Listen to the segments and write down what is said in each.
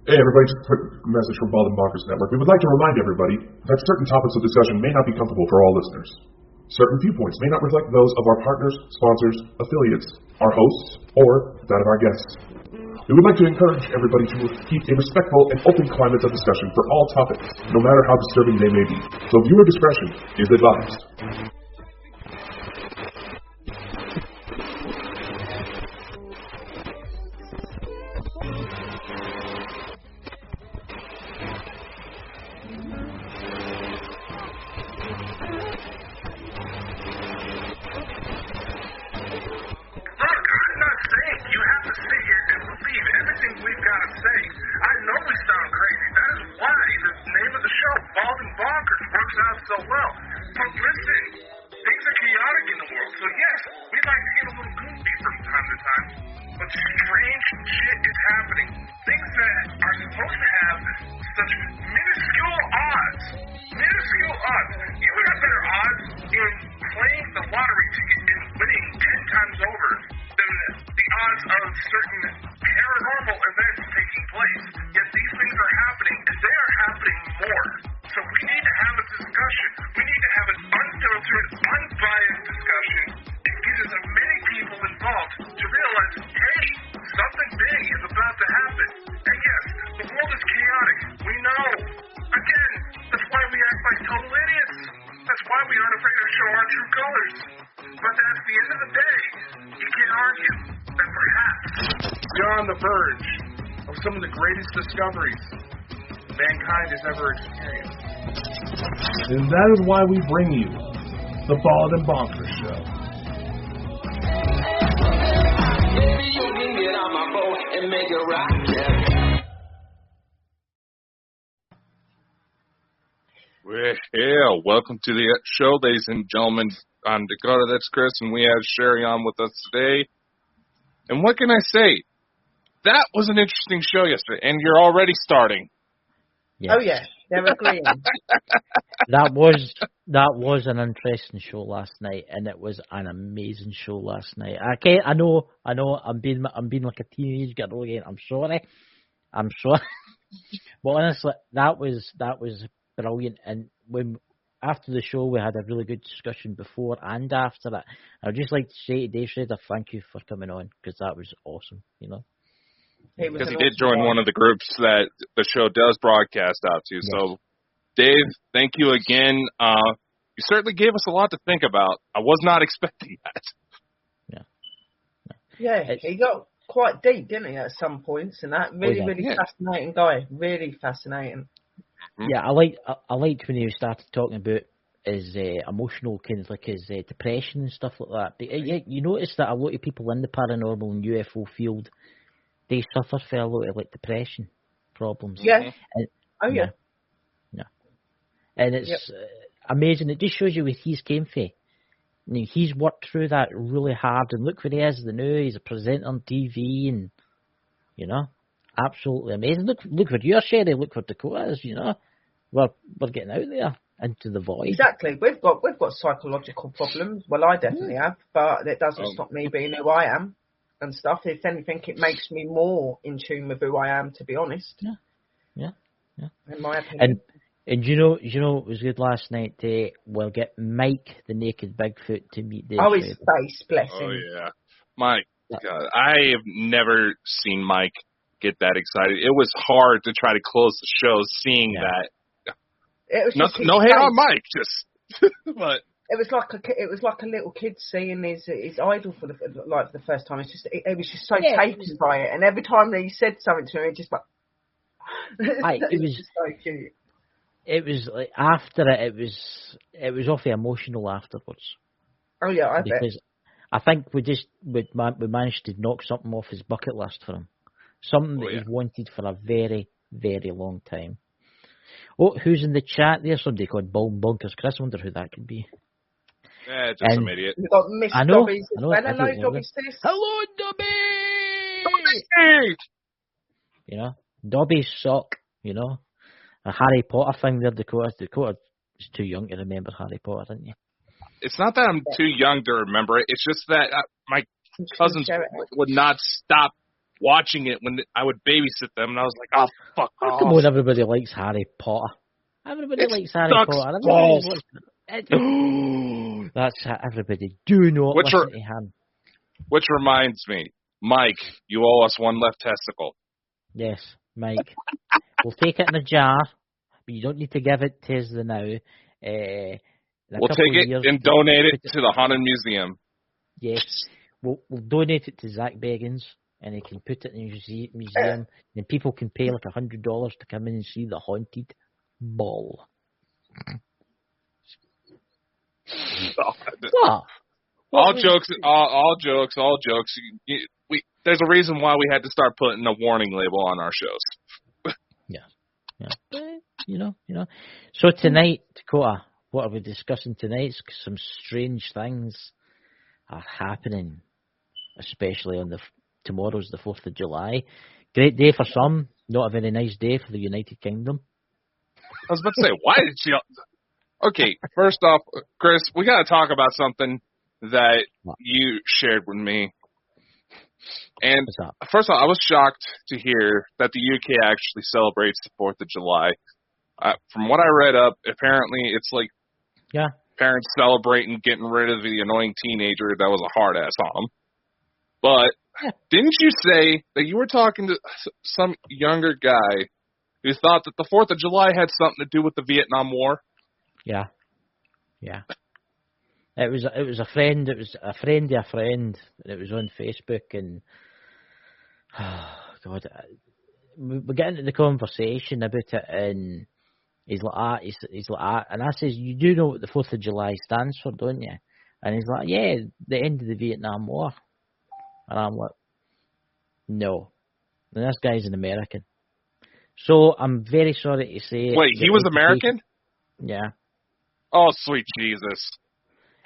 Hey everybody, just a quick message from Bonkers Network. We would like to remind everybody that certain topics of discussion may not be comfortable for all listeners. Certain viewpoints may not reflect those of our partners, sponsors, affiliates, our hosts, or that of our guests. We would like to encourage everybody to keep a respectful and open climate of discussion for all topics, no matter how disturbing they may be. So viewer discretion is advised. Discoveries mankind has ever experienced. And that is why we bring you the Bald and Bonkers Show. Baby, you can get on my boat and make it rock, yeah. Yeah, welcome to the show, ladies and gentlemen. I'm Dakota, that's Chris, and we have Sherry on with us today. And what can I say? That was an interesting show yesterday, and you're already starting. Yes. Oh yeah, they're agreeing. That was an interesting show last night, and it was an amazing show last night. I know, I'm being like a teenage girl again. I'm sorry. But honestly, that was brilliant. And after the show, we had a really good discussion before and after that. I'd just like to say to Dave Schrader, thank you for coming on, because that was awesome. Because he did join one of the groups that the show does broadcast out to. Yes. So, Dave, thank you again. You certainly gave us a lot to think about. I was not expecting that. Yeah, he got quite deep, didn't he, at some points, and that really fascinating guy. Really fascinating. Yeah, I liked when he started talking about his emotional kind of like his depression and stuff like that. But you notice that a lot of people in the paranormal and UFO field, they suffer from a lot of like depression problems. Yeah. And, yeah. And it's amazing. It just shows you where he's came from. He's worked through that really hard, and look where he is now. He's a presenter on TV, and absolutely amazing. Look where you're, Sherry. Look where Dakota is. We're getting out there into the void. Exactly. We've got psychological problems. Well, I definitely have, but it doesn't stop me being who I am. And stuff. If anything, it makes me more in tune with who I am, to be honest. Yeah. In my opinion. And you know, it was good last night. We'll get Mike, the naked Bigfoot, to meet Dave. Oh, his face, bless him. Oh yeah, Mike. God, I have never seen Mike get that excited. It was hard to try to close the show seeing that. It was no hate on Mike, just but. It was like a little kid seeing his idol for the first time. It's just it was just so taken by it, and every time he said something to him, it just like it was just so cute. It was like after it was awfully emotional afterwards. Oh yeah, I bet. Because I think we managed to knock something off his bucket list for him, something that he's wanted for a very, very long time. Oh, who's in the chat there? Somebody called Bonkers. Chris, I wonder who that could be. Yeah, just some idiot. We've got Miss Dobby. Hello, Dobby sis. Hello, Dobby! Dobby's sock, a Harry Potter thing there, Dakota. Dakota is too young to remember Harry Potter, isn't you? It's not that I'm too young to remember it. It's just that my cousins would not stop watching it when I would babysit them, and I was like, oh, fuck off. Come on, everybody likes Harry Potter. Everybody likes Harry Potter. That's everybody. Do not listen to him. Which reminds me, Mike, you owe us one left testicle. Yes, Mike. We'll take it in a jar, but you don't need to give it to us now. We'll take it and donate it to the Haunted Museum. Yes. We'll donate it to Zach Beggins, and he can put it in the museum, and people can pay like $100 to come in and see the haunted ball. What? All jokes. There's a reason why we had to start putting a warning label on our shows. Yeah. You know. So tonight, Dakota, what are we discussing tonight? Some strange things are happening, especially on tomorrow's the 4th of July. Great day for some, not a very nice day for the United Kingdom. I was about to say, why did she... Okay, first off, Chris, we got to talk about something that you shared with me. And first of all, I was shocked to hear that the UK actually celebrates the 4th of July. From what I read up, apparently it's like parents celebrating getting rid of the annoying teenager that was a hard-ass on them. But didn't you say that you were talking to some younger guy who thought that the 4th of July had something to do with the Vietnam War? Yeah. It was a friend. It was a friend of a friend. It was on Facebook, and God, we get into the conversation about it, and he's like, and I says, you do know what the 4th of July stands for, don't you? And he's like, yeah, the end of the Vietnam War. And I'm like, no. And this guy's an American. So I'm very sorry to say. Wait, he was American? Yeah. Oh, sweet Jesus.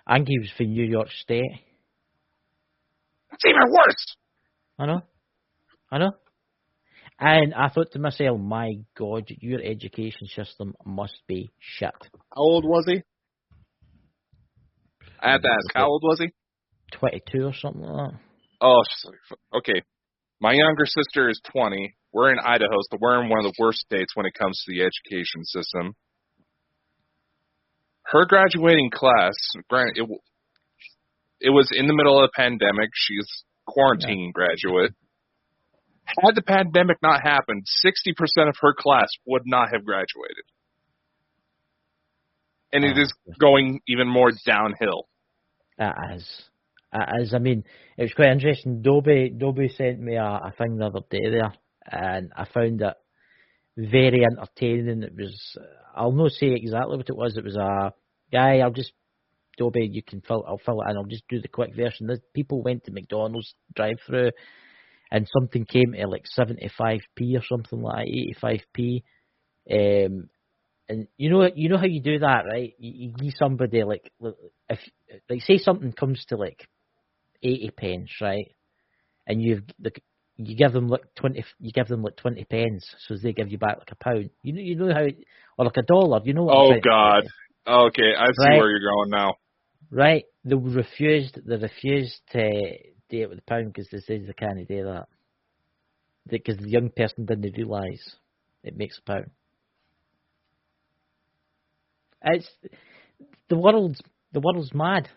I think he was from New York State. That's even worse. I know. And I thought to myself, my God, your education system must be shit. How old was he? I had to ask, how old was he? 22 or something like that. Oh, okay. My younger sister is 20. We're in Idaho, so we're in one of the worst states when it comes to the education system. Her graduating class, granted, it was in the middle of the pandemic. She's a quarantine graduate. Had the pandemic not happened, 60% of her class would not have graduated. And it is going even more downhill. That is. I mean, it was quite interesting. Dobie sent me a thing the other day there, and I found it very entertaining. It was, I'll not say exactly what it was. It was a guy, Dobie, I'll fill it in. I'll just do the quick version. People went to McDonald's drive-through, and something came to like 75p or something like 85p. And you know how you do that, right? You give somebody if say something comes to like 80 pence, right? And you give them like 20. You give them like 20 pence, so they give you back like £1. You know how, or like $1. You know what? Oh God. Okay, I see where you're going now. Right? They refused to do it with the pound because they said they can't do that. Because the young person didn't realise it makes £1. It's the world's mad.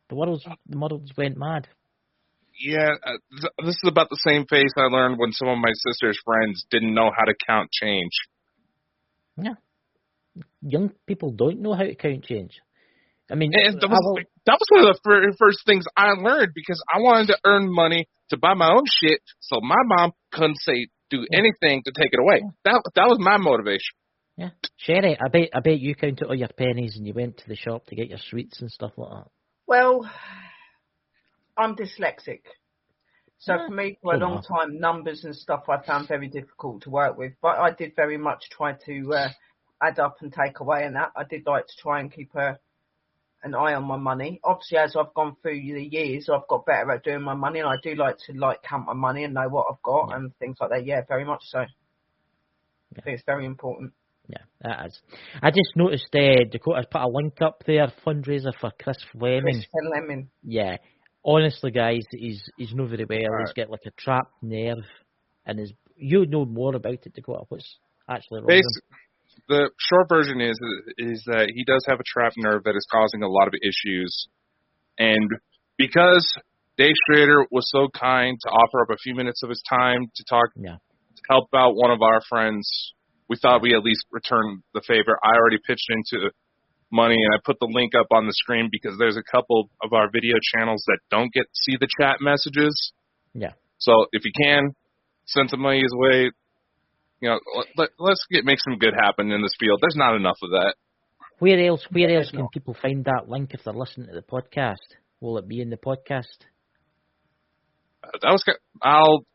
The world's went mad. Yeah, this is about the same face I learned when some of my sister's friends didn't know how to count change. Yeah, young people don't know how to count change. I mean, that was one of the first things I learned because I wanted to earn money to buy my own shit, so my mom couldn't do anything to take it away. That was my motivation. Yeah, Sherry, I bet you counted all your pennies and you went to the shop to get your sweets and stuff like that. Well, I'm dyslexic. So for me, for a long time, numbers and stuff I found very difficult to work with. But I did very much try to add up and take away, and that I did like to try and keep an eye on my money. Obviously, as I've gone through the years, I've got better at doing my money, and I do like to count my money and know what I've got and things like that. Yeah, very much so. I think it's very important. Yeah, that is. I just noticed Dakota's put a link up there, fundraiser for Chris Fleming. Chris Fleming. Yeah. Honestly, guys, he's not very well. He's got like a trapped nerve and you know more about it, Dakota. What's actually wrong with him? The short version is that he does have a trapped nerve that is causing a lot of issues, and because Dave Schrader was so kind to offer up a few minutes of his time to talk, to help out one of our friends, we thought we at least return the favor. I already pitched into money, and I put the link up on the screen because there's a couple of our video channels that don't get to see the chat messages. Yeah. So if you can, send some money his way. You know, let's make some good happen in this field. There's not enough of that. Where else can people find that link if they're listening to the podcast? Will it be in the podcast? I'll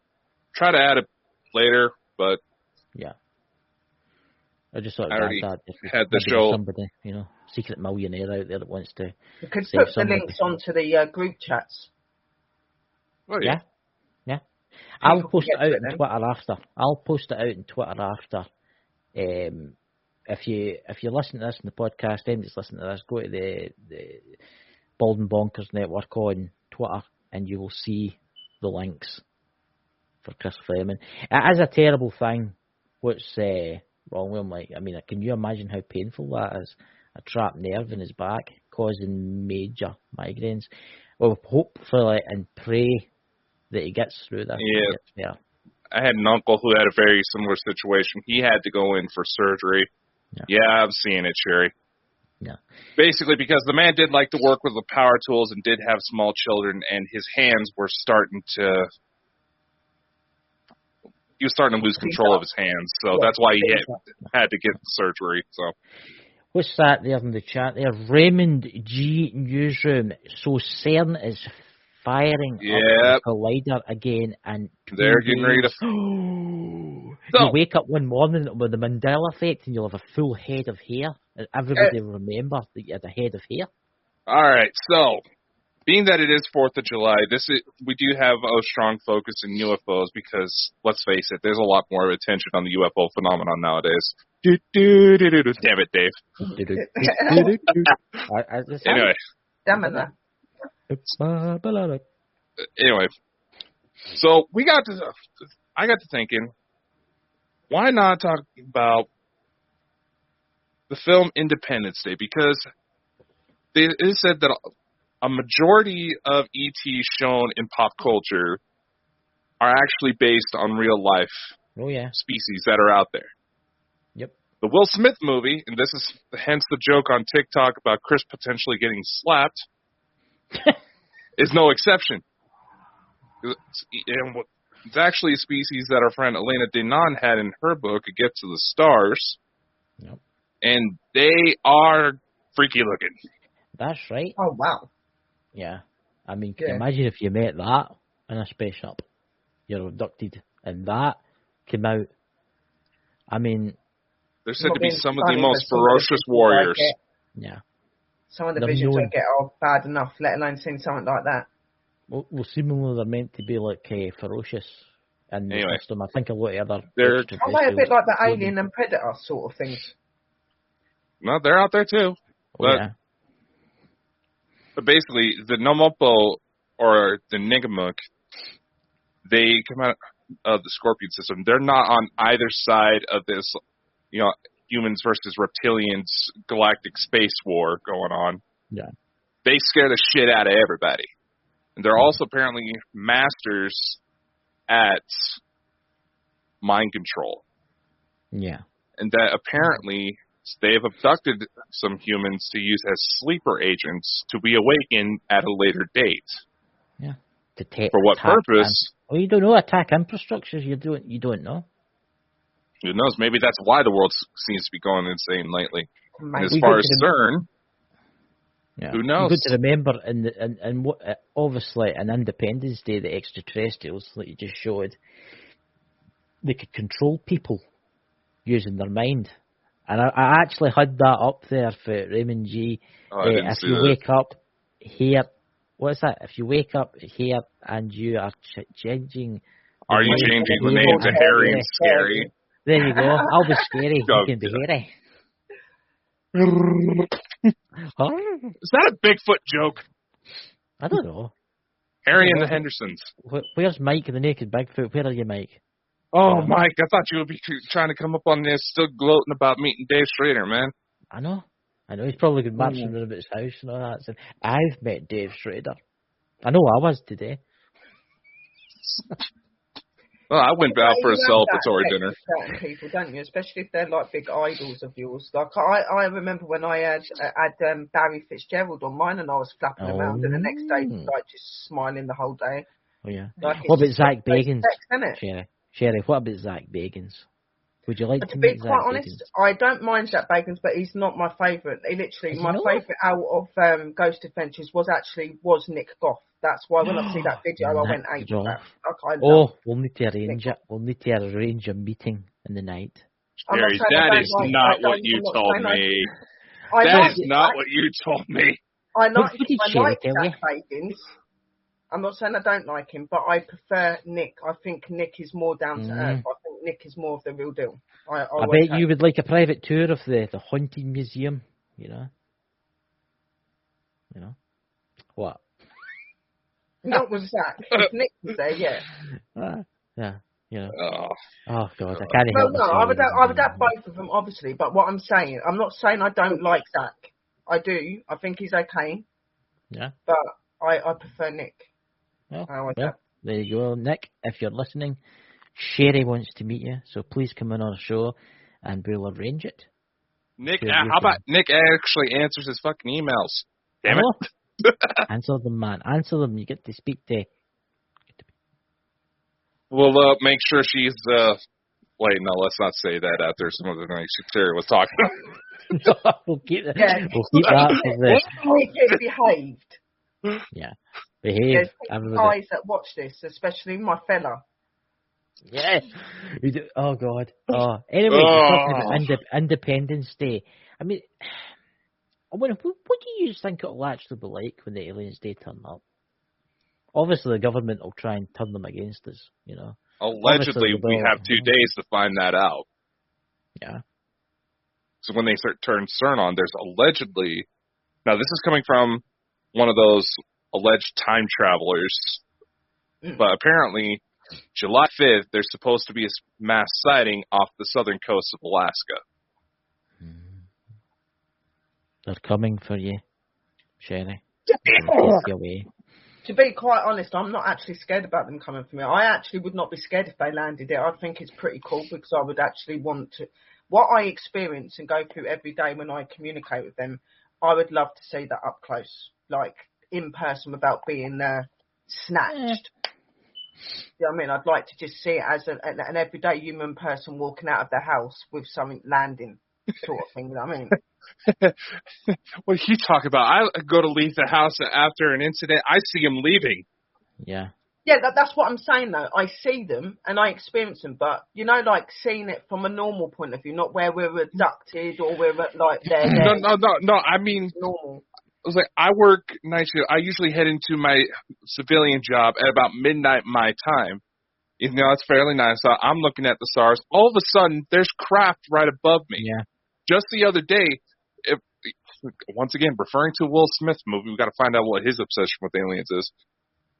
try to add it later, but yeah. I just thought I already had the show. Somebody, secret millionaire out there that wants to. You could put the links onto the group chats. Oh, yeah. I'll post it out on Twitter after. If you listen to this in the podcast, then just listen to this. Go to the Bald and Bonkers Network on Twitter, and you will see the links for Chris Fleming. It is a terrible thing. What's wrong with him? Can you imagine how painful that is? A trapped nerve in his back causing major migraines. Well, hopefully and pray that he gets through this. Yeah. I had an uncle who had a very similar situation. He had to go in for surgery. Yeah, I'm seeing it, Sherry. Yeah. Basically, because the man did like to work with the power tools and did have small children, and his hands were starting to. He was starting to lose control of his hands, so that's why he had to get surgery. So. What's that there in the chat there? Raymond G. Newsroom. So CERN is firing up the collider again, and they're getting ready to. You wake up one morning with the Mandela effect, and you'll have a full head of hair. And everybody will remember that you had a head of hair. All right, so being that it is 4th of July, we do have a strong focus in UFOs because, let's face it, there's a lot more attention on the UFO phenomenon nowadays. Damn it, Dave. Anyway. Damn it. Anyway, so I got to thinking, why not talk about the film Independence Day? Because it is said that a majority of ETs shown in pop culture are actually based on real life species that are out there. Yep. The Will Smith movie, and this is hence the joke on TikTok about Chris potentially getting slapped, is no exception. It's actually a species that our friend Elena Denon had in her book, A Gift to the Stars. Yep. And they are freaky looking. That's right. Oh, wow. Yeah. Can you imagine if you met that in a spaceship? You're abducted, and that came out. They're said to be some of the most ferocious warriors. Some of the visions I get are bad enough, let alone seeing something like that. Well, seemingly they're meant to be ferocious. And anyway, I think a lot of other. Are they a bit like the Alien and Predator sort of things? No, they're out there too. But basically, the Nomopo or the Nigamuk, they come out of the Scorpion system. They're not on either side of this, humans versus reptilians galactic space war going on. Yeah. They scare the shit out of everybody. And they're also apparently masters at mind control. Yeah. And that apparently they have abducted some humans to use as sleeper agents to be awakened at a later date. Yeah. For what purpose? You don't know. Attack infrastructures. You don't know. Who knows? Maybe that's why the world seems to be going insane lately. And as we far as CERN, who knows? Good to remember, and obviously, on Independence Day, the extraterrestrials that you just showed, they could control people using their mind. And I actually had that up there for Raymond G. If you wake up here, what is that? If you wake up here and you are changing... Are you changing the name to Harry and Scary? There you go. I'll be scary. You can be hairy. Is that a Bigfoot joke? I don't know. Harry and the Hendersons. Where's Mike the Naked Bigfoot? Where are you, Mike? Oh, Mike, I thought you would be trying to come up on this, still gloating about meeting Dave Schrader, man. I know. He's probably been marching around about his house and all that. So I've met Dave Schrader. I know I was today. Well, I went out for a celebratory dinner. Certain people, don't you? Especially if they're like big idols of yours. Like I remember when I had Barry Fitzgerald on mine, and I was flapping around, and the next day, like just smiling the whole day. Oh yeah. Like, what about Zach Bagans? Sex, Sherry, what about Zach Bagans? Would you like to meet be quite honest, I don't mind Zach Bagans, but he's not my favourite. My favourite out of Ghost Adventures was Nick Goff. That's why when I see that video, I went ape. We'll need to arrange it. We'll need to arrange a meeting in the night. Sherry, that is not what you told me. That is not what you told me. I like Zach Bagans. I'm not saying I don't like him, but I prefer Nick. I think Nick is more down to earth. I think Nick is more of the real deal. I bet you would like a private tour of the Haunted Museum, you know? What? Not with Zach. If Nick was there, yeah. Yeah, Oh, God, I can't help myself. I would have both of them, obviously, but what I'm saying, I'm not saying I don't like Zach. I do. I think he's okay. Yeah. But I prefer Nick. Well, there you go, Nick. If you're listening, Sherry wants to meet you, so please come in on our show, and we'll arrange it. Nick, how about Nick actually answers his fucking emails? Damn it! Answer them, man. Answer them. You get to speak to. We'll make sure she's. Wait, no, let's not say that after some of the things Sherry was talking about. We'll keep that. Yeah. We'll keep that for this. It behaved. Yeah. Behave. There's guys that watch this, especially my fella. Yeah. Oh, God. Anyway, we're talking about Independence Day. I mean, what do you think it'll actually be like when the aliens do turn up? Obviously, the government will try and turn them against us, you know. Allegedly, we have 2 days to find that out. Yeah. So when they turn CERN on, there's allegedly... Now, this is coming from one of those alleged time travelers, but apparently July 5th there's supposed to be a mass sighting off the southern coast of Alaska. They're coming for you, Sherry. To be quite honest, I'm not actually scared about them coming for me. I actually would not be scared if they landed it. I think it's pretty cool because I would actually want to... What I experience and go through every day when I communicate with them, I would love to see that up close. Like, in person without being snatched. You know what I mean? I'd like to just see it as an everyday human person walking out of their house with something landing, sort of thing. You know what I mean? What are you talking about? I go to leave the house after an incident. I see them leaving. Yeah. Yeah, that's what I'm saying, though. I see them and I experience them, but, you know, like, seeing it from a normal point of view, not where we're abducted or we're, like, there. No, I mean... Normal. I was like, I work night shift. I usually head into my civilian job at about midnight my time. You know, it's fairly nice. I'm looking at the stars. All of a sudden, there's craft right above me. Yeah. Just the other day, once again, referring to Will Smith movie, we got to find out what his obsession with aliens is.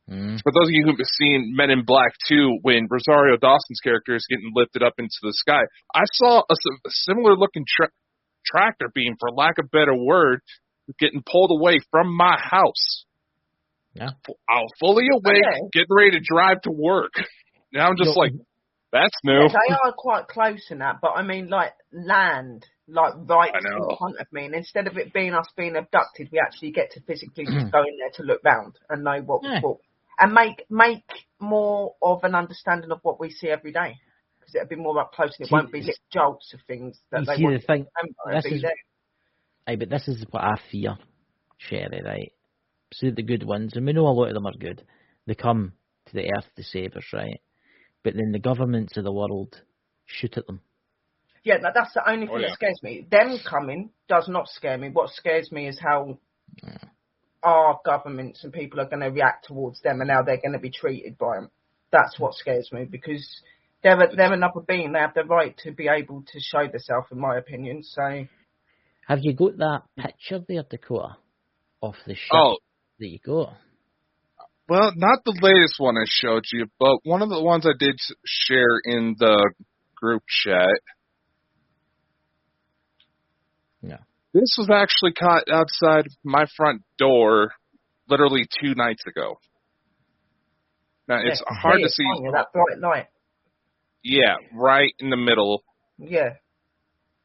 For those of you who've seen Men in Black 2, when Rosario Dawson's character is getting lifted up into the sky, I saw a similar-looking tractor beam, for lack of a better word, getting pulled away from my house. Yeah. I was fully awake, getting ready to drive to work. And I'm just like, that's new. Yeah, they are quite close in that, but I mean, like, land, like, right in front of me. And instead of it being us being abducted, we actually get to physically just go in there to look round and know what we've got. And make more of an understanding of what we see every day. Because it'll be more up close and it won't be little jolts of things that they want to remember. But this is what I fear, Sherry, right? See the good ones, and we know a lot of them are good. They come to the earth to save us, right? But then the governments of the world shoot at them. Yeah, that's the only thing that scares me. Them coming does not scare me. What scares me is how our governments and people are going to react towards them and how they're going to be treated by them. That's what scares me, because they're another being. They have the right to be able to show themselves, in my opinion, so... Have you got that picture there, Dakota, of the ship that you got? Well, not the latest one I showed you, but one of the ones I did share in the group chat. Yeah. This was actually caught outside my front door literally 2 nights ago. Now, it's hard to see. That bright light. Yeah, right in the middle. Yeah.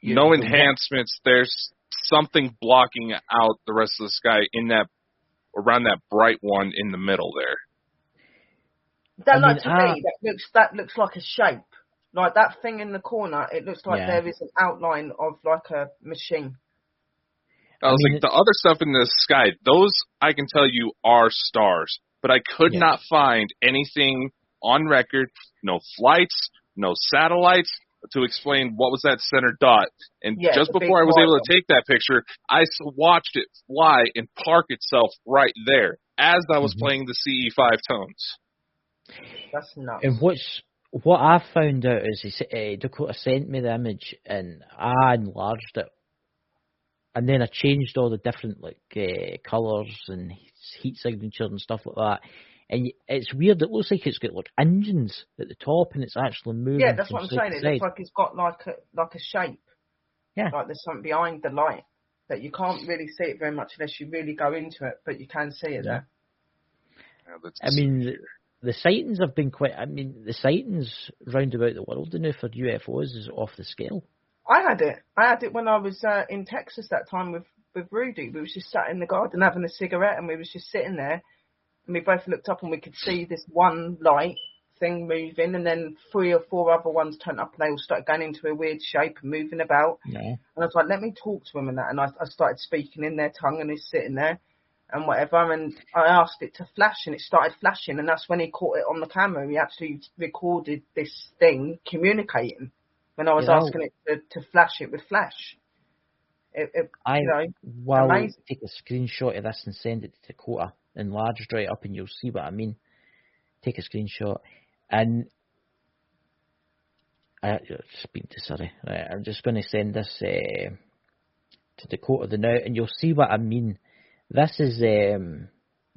No enhancements. There's something blocking out the rest of the sky around that bright one in the middle there. To me, that looks like a shape. Like that thing in the corner, it looks like there is an outline of like a machine. I was like, the other stuff in the sky, those I can tell you are stars. But I could not find anything on record, no flights, no satellites, to explain what was that center dot. And just before I was able to take that picture, I watched it fly and park itself right there as I was playing the CE5 tones. That's nuts. And what I found out is Dakota sent me the image and I enlarged it. And then I changed all the different colours and heat signatures and stuff like that. And it's weird. It looks like it's got like engines at the top, and it's actually moving. Yeah, that's what I'm saying. It looks like it's got like a shape. Yeah. Like there's something behind the light that you can't really see it very much unless you really go into it, but you can see it there. Yeah, the sightings have been quite. The sightings round about the world now for UFOs is off the scale. I had it when I was in Texas that time with Rudy. We was just sat in the garden having a cigarette, and we was just sitting there. And we both looked up and we could see this one light thing moving, and then 3 or 4 other ones turned up and they all started going into a weird shape and moving about. Yeah. And I was like, let me talk to him and that. And I started speaking in their tongue, and he's sitting there and whatever. And I asked it to flash, and it started flashing. And that's when he caught it on the camera. He actually recorded this thing communicating when I was asking it to flash. It would flash. I'll take a screenshot of this and send it to Dakota. Enlarged right up, and you'll see what I mean. Take a screenshot, and speak to Surrey. Right, I'm just going to send this to Dakota the now, and you'll see what I mean. This is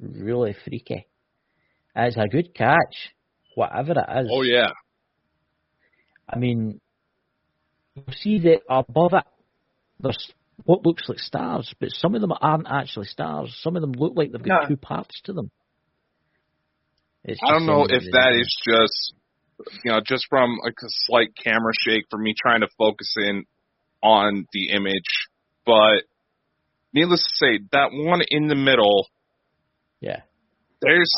really freaky. It's a good catch, whatever it is. Oh yeah. You'll see that above it, there's what looks like stars, but some of them aren't actually stars. Some of them look like they've got 2 parts to them. I don't know if that is just from like a slight camera shake for me trying to focus in on the image, but needless to say, that one in the middle, there's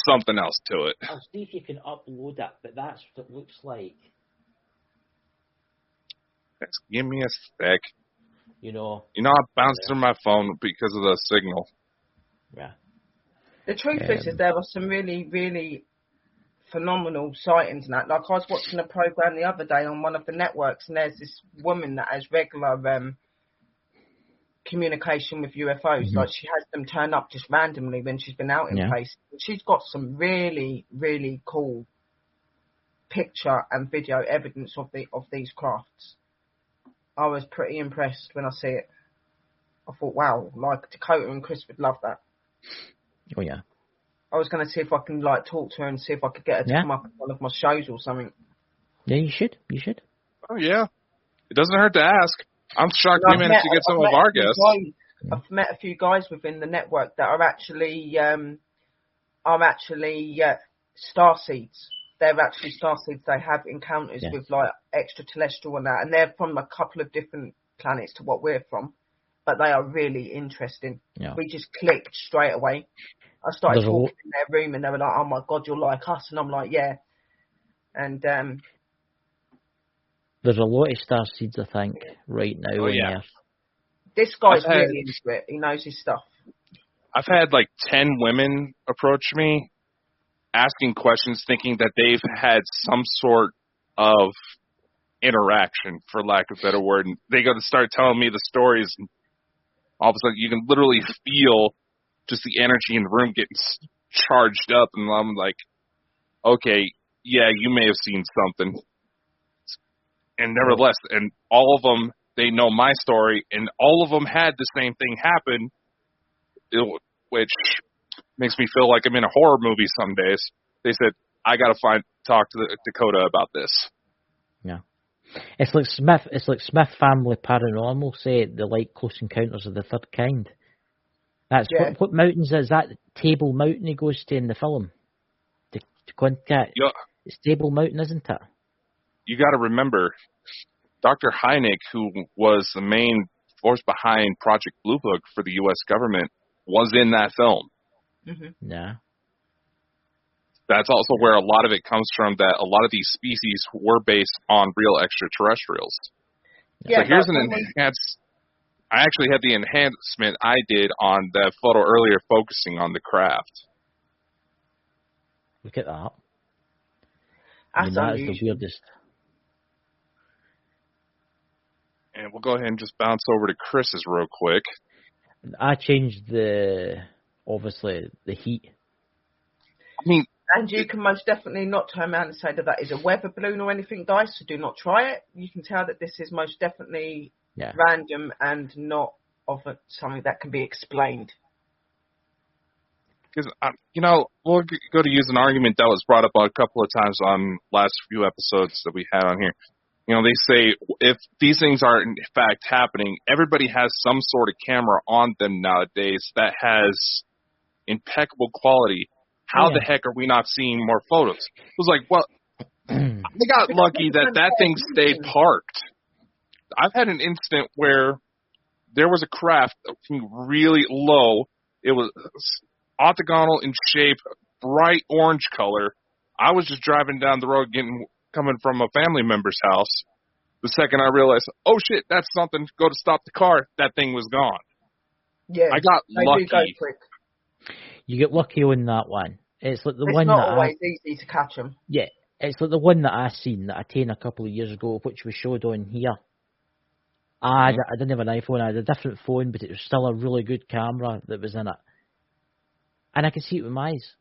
something else to it. I'll see if you can upload it, but that's what it looks like. Just give me a sec. You know, I bounced through my phone because of the signal. Yeah. The truth is there are some really, really phenomenal sightings and that. Like I was watching a program the other day on one of the networks, and there's this woman that has regular communication with UFOs. Mm-hmm. Like she has them turn up just randomly when she's been out in places. She's got some really, really cool picture and video evidence of these crafts. I was pretty impressed when I see it. I thought, wow, like Dakota and Chris would love that. Oh yeah. I was going to see if I can talk to her and see if I could get her to come up on one of my shows or something. Yeah, you should. You should. Oh yeah, it doesn't hurt to ask. I'm shocked we managed to get some of our guests. I've met a few guys within the network that are actually starseeds. They're actually starseeds. They have encounters with extraterrestrial and that, and they're from a couple of different planets to what we're from, but they are really interesting. Yeah. We just clicked straight away. I started talking in their room, and they were like, "Oh my God, you're like us," and I'm like, "Yeah." And there's a lot of starseeds, I think, right now on Earth. This guy's really into it. He knows his stuff. I've had 10 women approach me, asking questions, thinking that they've had some sort of interaction, for lack of a better word. And they go to start telling me the stories, and all of a sudden you can literally feel just the energy in the room getting charged up, and I'm like, okay, yeah, you may have seen something. And nevertheless, and all of them, they know my story, and all of them had the same thing happen, which makes me feel like I'm in a horror movie some days. They said, I got to talk to Dakota about this. Yeah. It's like Smith Family Paranormal say they like Close Encounters of the Third Kind. That's what mountains is that? Table Mountain he goes to in the film. To contact. Yeah. It's Table Mountain, isn't it? You got to remember, Dr. Hynek, who was the main force behind Project Blue Book for the U.S. government, was in that film. Mm-hmm. Yeah. That's also where a lot of it comes from, that a lot of these species were based on real extraterrestrials. Yeah, so here's an enhanced... I actually had the enhancement I did on that photo earlier focusing on the craft. Look at that. That's the weirdest. And we'll go ahead and just bounce over to Chris's real quick. I changed obviously the heat. I mean, and you can most definitely not turn around and say that is a weather balloon or anything, guys, so do not try it. You can tell that this is most definitely random and not of something that can be explained. Because, we'll go to use an argument that was brought up a couple of times on last few episodes that we had on here. They say if these things are in fact happening, everybody has some sort of camera on them nowadays that has impeccable quality. How the heck are we not seeing more photos? It was like, well, they got lucky that thing stayed parked. I've had an incident where there was a craft really low. It was octagonal in shape, bright orange color. I was just driving down the road coming from a family member's house. The second I realized, oh shit, that's something, go to stop the car, that thing was gone. Yeah, I got lucky. Go quick. You get lucky on that one. It's like the one not that always easy to catch them. Yeah, it's like the one that I seen that I taken a couple of years ago, which was showed on here. I didn't have an iPhone, I had a different phone, but it was still a really good camera that was in it. And I could see it with my eyes,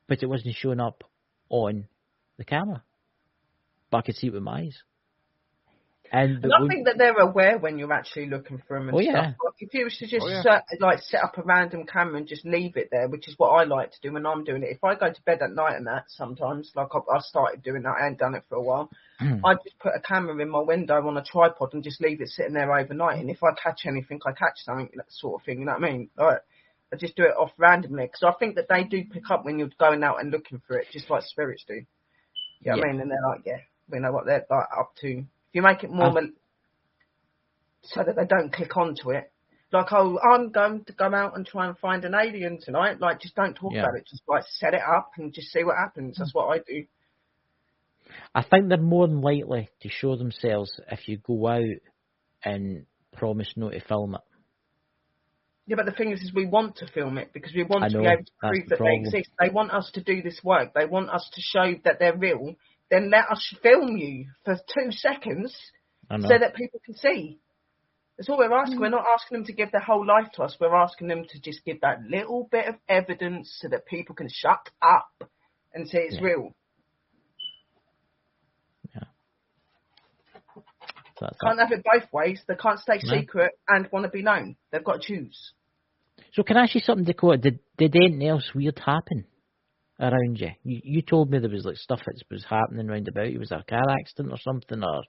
but it wasn't showing up on the camera. But I could see it with my eyes. And I think that they're aware when you're actually looking for them and stuff. Yeah. Like if you was to just set up a random camera and just leave it there, which is what I like to do when I'm doing it. If I go to bed at night and that sometimes, like I started doing that, I hadn't done it for a while, I just put a camera in my window on a tripod and just leave it sitting there overnight. And if I catch anything, I catch something, that sort of thing, you know what I mean? Like, I just do it off randomly because I think that they do pick up when you're going out and looking for it, just like spirits do. You know what I mean? And they're like, we know what they're like up to. You make it more so that they don't click onto it. Like, oh, I'm going to go out and try and find an alien tonight. Like, just don't talk about it. Just, like, set it up and just see what happens. That's what I do. I think they're more than likely to show themselves if you go out and promise not to film it. Yeah, but the thing is we want to film it because we want to be able to prove that they exist. They want us to do this work. They want us to show that they're real. Then let us film you for 2 seconds so that people can see. That's all we're asking. We're not asking them to give their whole life to us. We're asking them to just give that little bit of evidence so that people can shut up and say it's real. Yeah. Can't have it both ways. They can't stay secret and want to be known. They've got to choose. So can I ask you something, Dakota? Did anything else weird happen around you? You told me there was like stuff that was happening round about. It was a car accident or something, or...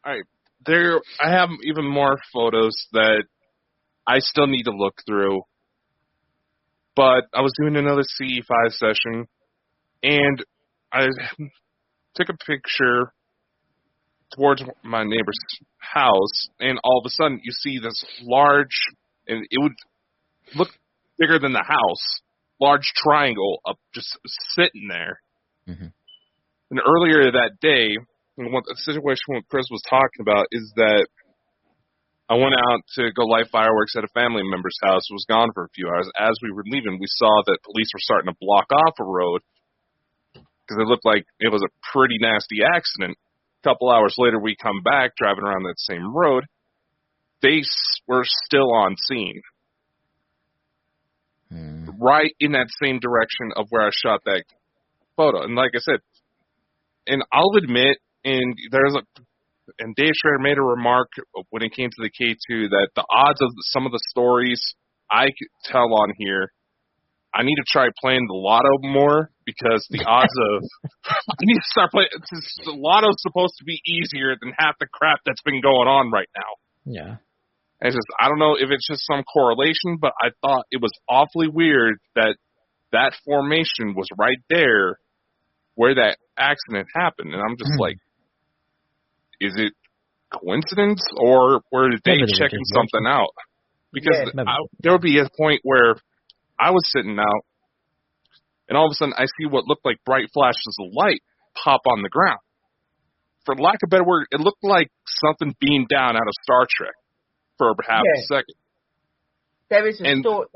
I have even more photos that I still need to look through. But I was doing another CE5 session, and I took a picture towards my neighbor's house, and all of a sudden you see this large, and it would look bigger than the house, large triangle up just sitting there. Mm-hmm. And earlier that day, what the situation what Chris was talking about is that I went out to go light fireworks at a family member's house. Was gone for a few hours. As we were leaving, we saw that police were starting to block off a road because it looked like it was a pretty nasty accident. A couple hours later, we come back driving around that same road. They were still on scene. Right in that same direction of where I shot that photo. And like I said, and I'll admit, and Dave Schrader made a remark when it came to the K2 that the odds of some of the stories I could tell on here I need to try playing the lotto more because the odds of I need to start playing. The lotto's supposed to be easier than half the crap that's been going on right now. Yeah. And it's just, I don't know if it's just some correlation, but I thought it was awfully weird that that formation was right there where that accident happened. And I'm just like, is it coincidence or were they checking something out? Because there would be a point where I was sitting out, and all of a sudden I see what looked like bright flashes of light pop on the ground. For lack of a better word, it looked like something beamed down out of Star Trek for half a second. There is a thought.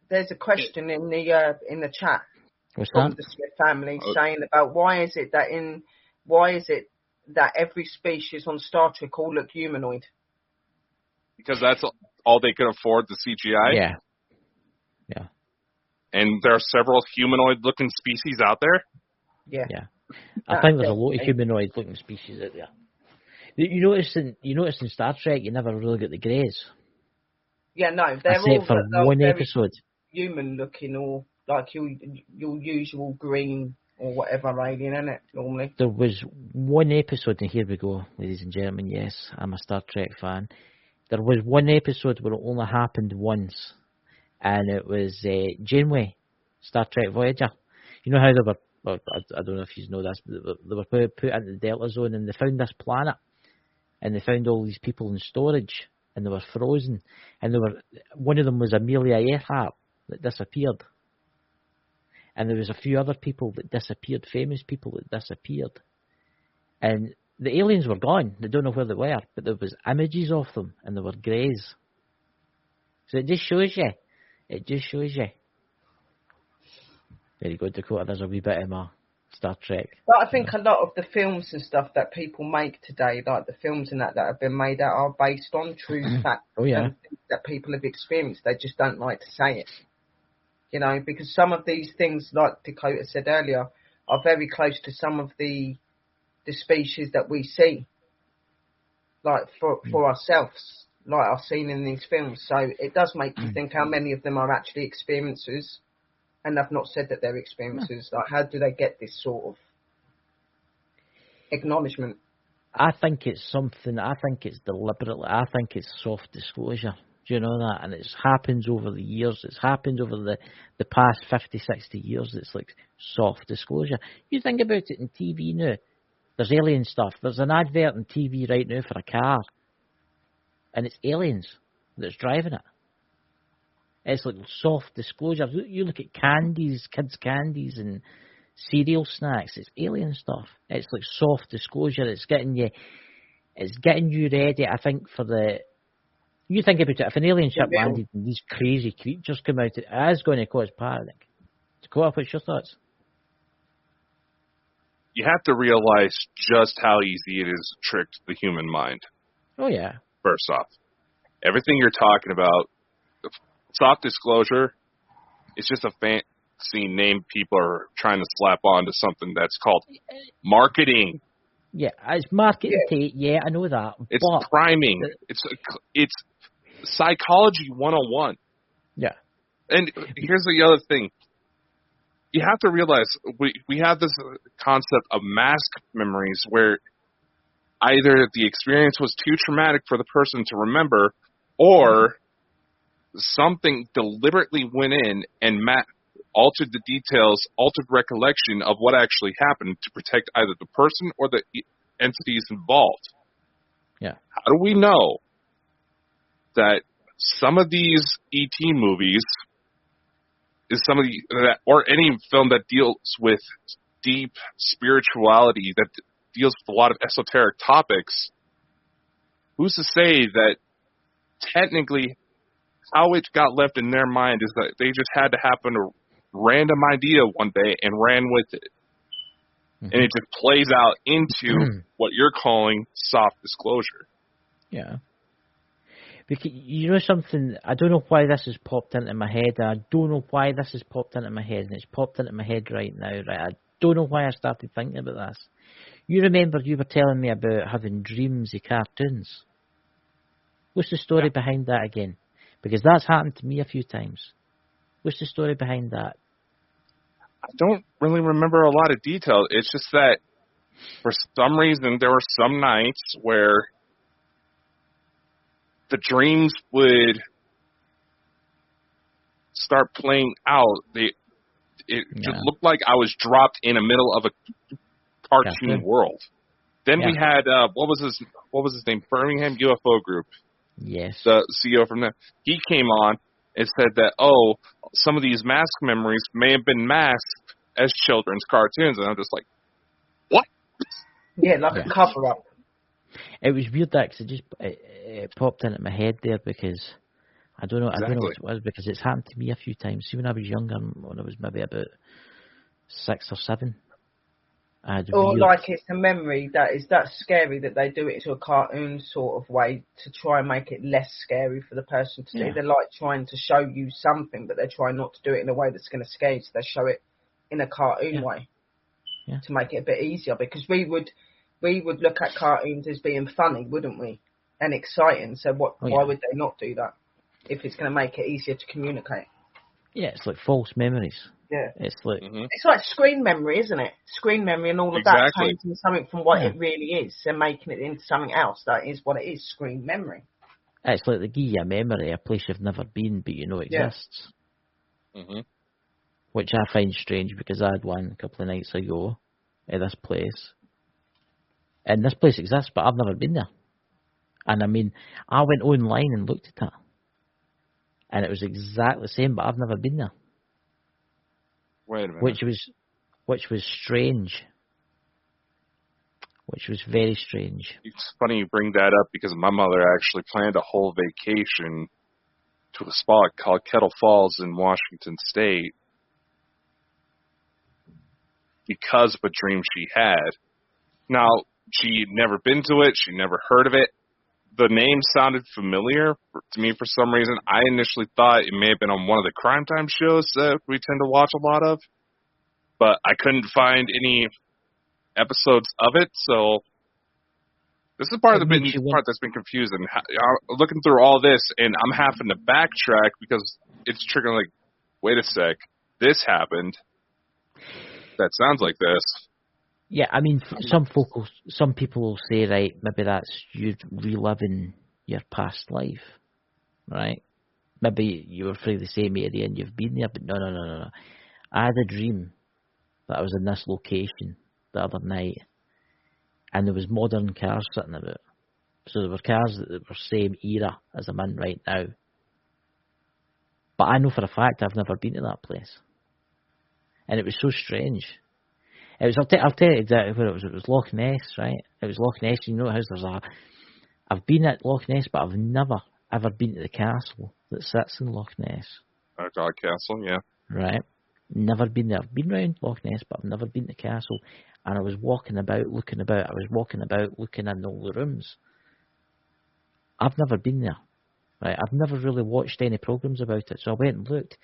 There's a question in the chat from the Smith family saying about why is it that every species on Star Trek all look humanoid? Because that's all they could afford, the CGI. Yeah. And there are several humanoid-looking species out there. Yeah. I think there's a lot of humanoid-looking species out there. You notice in Star Trek, you never really get the greys. Yeah, no, they're all for one episode. Human-looking, or like your usual green or whatever alien, isn't it? Normally, there was one episode, and here we go, ladies and gentlemen. Yes, I'm a Star Trek fan. There was one episode where it only happened once, and it was Janeway, Star Trek Voyager. You know how they were, well, I don't know if you know this, but they were put into the Delta Zone, and they found this planet, and they found all these people in storage, and they were frozen, and one of them was Amelia Earhart that disappeared, and there was a few other people that disappeared, famous people that disappeared, and the aliens were gone. They don't know where they were, but there was images of them, and they were greys. So it just shows you. Very good, Dakota. There's a wee bit of my Star Trek. But I think a lot of the films and stuff that people make today, like the films and that have been made that are based on true facts and things that people have experienced. They just don't like to say it. You know, because some of these things, like Dakota said earlier, are very close to some of the species that we see, like for ourselves, like I've seen in these films. So it does make you think how many of them are actually experiencers, and I've not said that they're experiencers. Like, how do they get this sort of acknowledgement? I think it's something. I think it's deliberately. I think it's soft disclosure. Do you know that? And it happens over the years. It's happened over the past 50, 60 years. It's like soft disclosure. You think about it in TV now. There's alien stuff. There's an advert on TV right now for a car, and it's aliens that's driving it. It's like soft disclosure. You look at candies, kids' candies, and cereal snacks. It's alien stuff. It's like soft disclosure. It's getting you ready. I think for the. You think about it. If an alien ship landed and these crazy creatures come out, it is going to cause panic. Dakota, what's your thoughts? You have to realize just how easy it is to trick the human mind. Oh, yeah. First off, everything you're talking about, soft disclosure, it's just a fancy name people are trying to slap onto something that's called marketing. Yeah, it's marketing. Yeah, I know that. It's priming. It's psychology 101. Yeah. And here's the other thing. You have to realize we have this concept of mask memories where either the experience was too traumatic for the person to remember, or something deliberately went in and altered the details, altered recollection of what actually happened to protect either the person or the entities involved. Yeah. How do we know that some of these ET movies is or any film that deals with deep spirituality, that deals with a lot of esoteric topics, who's to say that technically how it got left in their mind is that they just had to happen a random idea one day and ran with it. Mm-hmm. And it just plays out into what you're calling soft disclosure. Yeah. Because, you know something, I don't know why this has popped into my head. And I don't know why this has popped into my head, and it's popped into my head right now. Right, I don't know why I started thinking about this. You remember you were telling me about having dreams of cartoons. What's the story behind that again? Because that's happened to me a few times. What's the story behind that? I don't really remember a lot of detail. It's just that for some reason there were some nights where the dreams would start playing out. It looked like I was dropped in the middle of a cartoon world. Then we had what was his name? Birmingham UFO Group. Yes. The CEO from there. He came on and said that some of these mask memories may have been masked as children's cartoons, and I'm just like, what? Yeah, like a cover up. It was weird that because it popped into my head there because I don't know. Exactly. I don't know what it was because it's happened to me a few times. See, when I was younger, when I was maybe about 6 or 7. Like it's a memory that's scary that they do it into a cartoon sort of way to try and make it less scary for the person to see. They're like trying to show you something, but they're trying not to do it in a way that's going to scare you. So they show it in a cartoon way to make it a bit easier. Because we would look at cartoons as being funny, wouldn't we? And exciting. So why would they not do that if it's going to make it easier to communicate? Yeah, it's like false memories. Yeah. It's like it's like screen memory, isn't it? Screen memory and all of that changing something from what it really is and making it into something else that is what it is, screen memory. It's like they give you a memory, a place you've never been but you know exists. Mm-hmm. Which I find strange because I had one a couple of nights ago at this place. And this place exists, but I've never been there. And I mean, I went online and looked at it. And it was exactly the same, but I've never been there. Wait a minute. Which was strange. Which was very strange. It's funny you bring that up because my mother actually planned a whole vacation to a spot called Kettle Falls in Washington State because of a dream she had. Now, she'd never been to it. She'd never heard of it. The name sounded familiar to me for some reason. I initially thought it may have been on one of the Crime Time shows that we tend to watch a lot of, but I couldn't find any episodes of it. So this is part of the part that's been confusing. I'm looking through all this, and I'm having to backtrack because it's triggering. Like, wait a sec, this happened. That sounds like this. Yeah, I mean, some people will say, right, maybe that's you reliving your past life, right? Maybe you were from the same area and you've been there, but no. I had a dream that I was in this location the other night, and there was modern cars sitting about. So there were cars that were same era as I'm in right now. But I know for a fact I've never been to that place. And it was so strange. It was, I'll tell you exactly where it was. It was Loch Ness, right? It was Loch Ness. You know how I've been at Loch Ness, but I've never, ever been to the castle that sits in Loch Ness. God Castle, yeah. Right? Never been there. I've been around Loch Ness, but I've never been to the castle. And I was walking about, looking about. I was walking about, looking in all the rooms. I've never been there. Right? I've never really watched any programs about it. So I went and looked,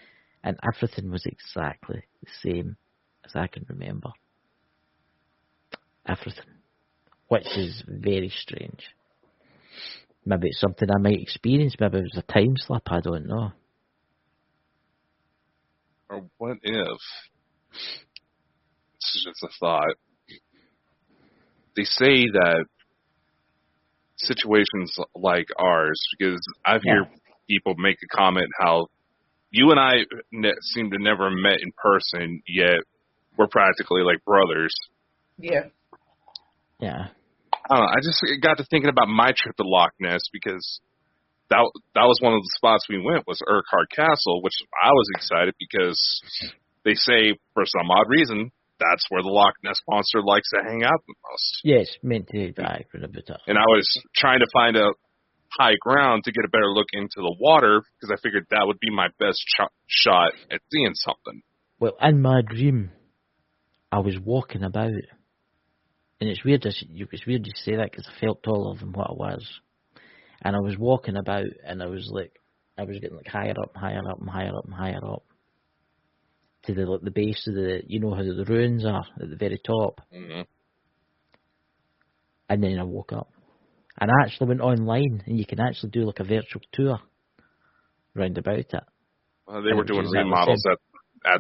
and everything was exactly the same as I can remember. Everything. Which is very strange. Maybe it's something I might experience. Maybe it was a time slip. I don't know. Or what if? This is just a thought. They say that situations like ours, because I've heard people make a comment how you and I seem to never met in person, yet we're practically like brothers. Yeah. Yeah. I don't know. I just got to thinking about my trip to Loch Ness because that was one of the spots we went was Urquhart Castle, which I was excited because they say for some odd reason that's where the Loch Ness monster likes to hang out the most. Yes, meant to die for a bit. And I was trying to find a high ground to get a better look into the water because I figured that would be my best shot at seeing something. Well, in my dream, I was walking about. And it's weird to say that because I felt taller than what I was. And I was walking about and I was getting like higher up, higher up, and higher up, and higher up. To the base of you know how the ruins are at the very top. Mm-hmm. And then I woke up. And I actually went online and you can actually do like a virtual tour round about it. They were doing remodels at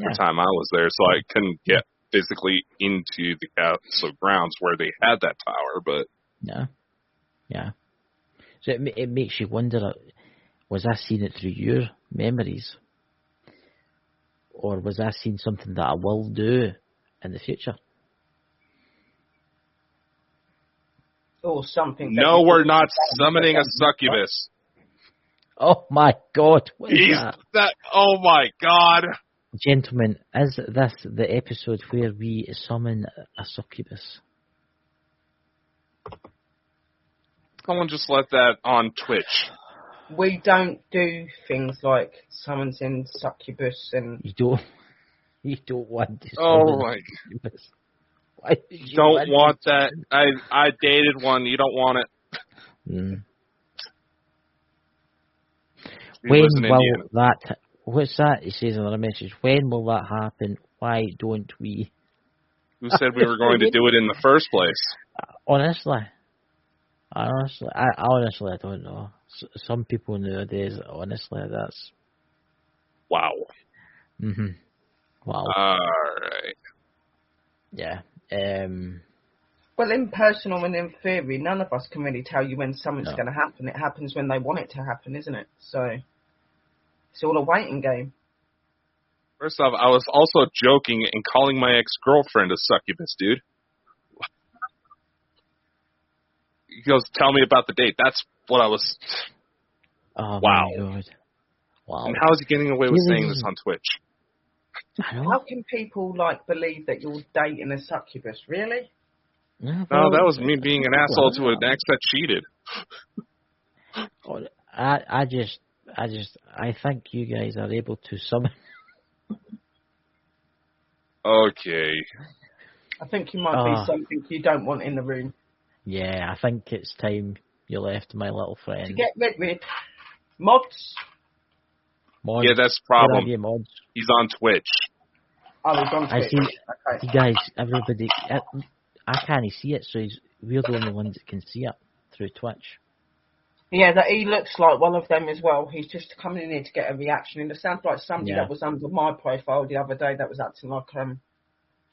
the time I was there, so I couldn't get physically into the castle grounds where they had that tower. But yeah. So it makes you wonder: was I seeing it through your memories, or was I seeing something that I will do in the future? Or something. No, we're not summoning a succubus. Oh my God! What is that? Oh my God! Gentlemen, is this the episode where we summon a succubus? Someone just let that on Twitch. We don't do things like summons in succubus and... You don't want to Oh summon my... a succubus. Why you don't want that. I dated one. You don't want it. Mm. When will that... What's that? He says in another message. When will that happen? Why don't we? Who said we were going to do it in the first place? Honestly, I don't know. Some people nowadays, honestly, that's... Wow. Mhm. Wow. All right. Yeah. Well, in personal and in theory, none of us can really tell you when something's going to happen. It happens when they want it to happen, isn't it? So it's all a waiting game. First off, I was also joking and calling my ex-girlfriend a succubus, dude. He goes, tell me about the date. That's what I was... Oh, wow. My God. Wow. And how is he getting away with saying this on Twitch? How can people, believe that you're dating a succubus? Really? No, that was me being an asshole to an ex that cheated. I think you guys are able to summon... Okay. I think you might be something you don't want in the room. Yeah, I think it's time you left, my little friend. To get rid mods. Yeah, that's the problem. You, mods? He's on Twitch. Oh, he's on Twitch. I see. Okay. You guys, everybody, I can't see it, so we're the only ones that can see it through Twitch. Yeah, that he looks like one of them as well. He's just coming in here to get a reaction, and it sounds like somebody that was under my profile the other day that was acting like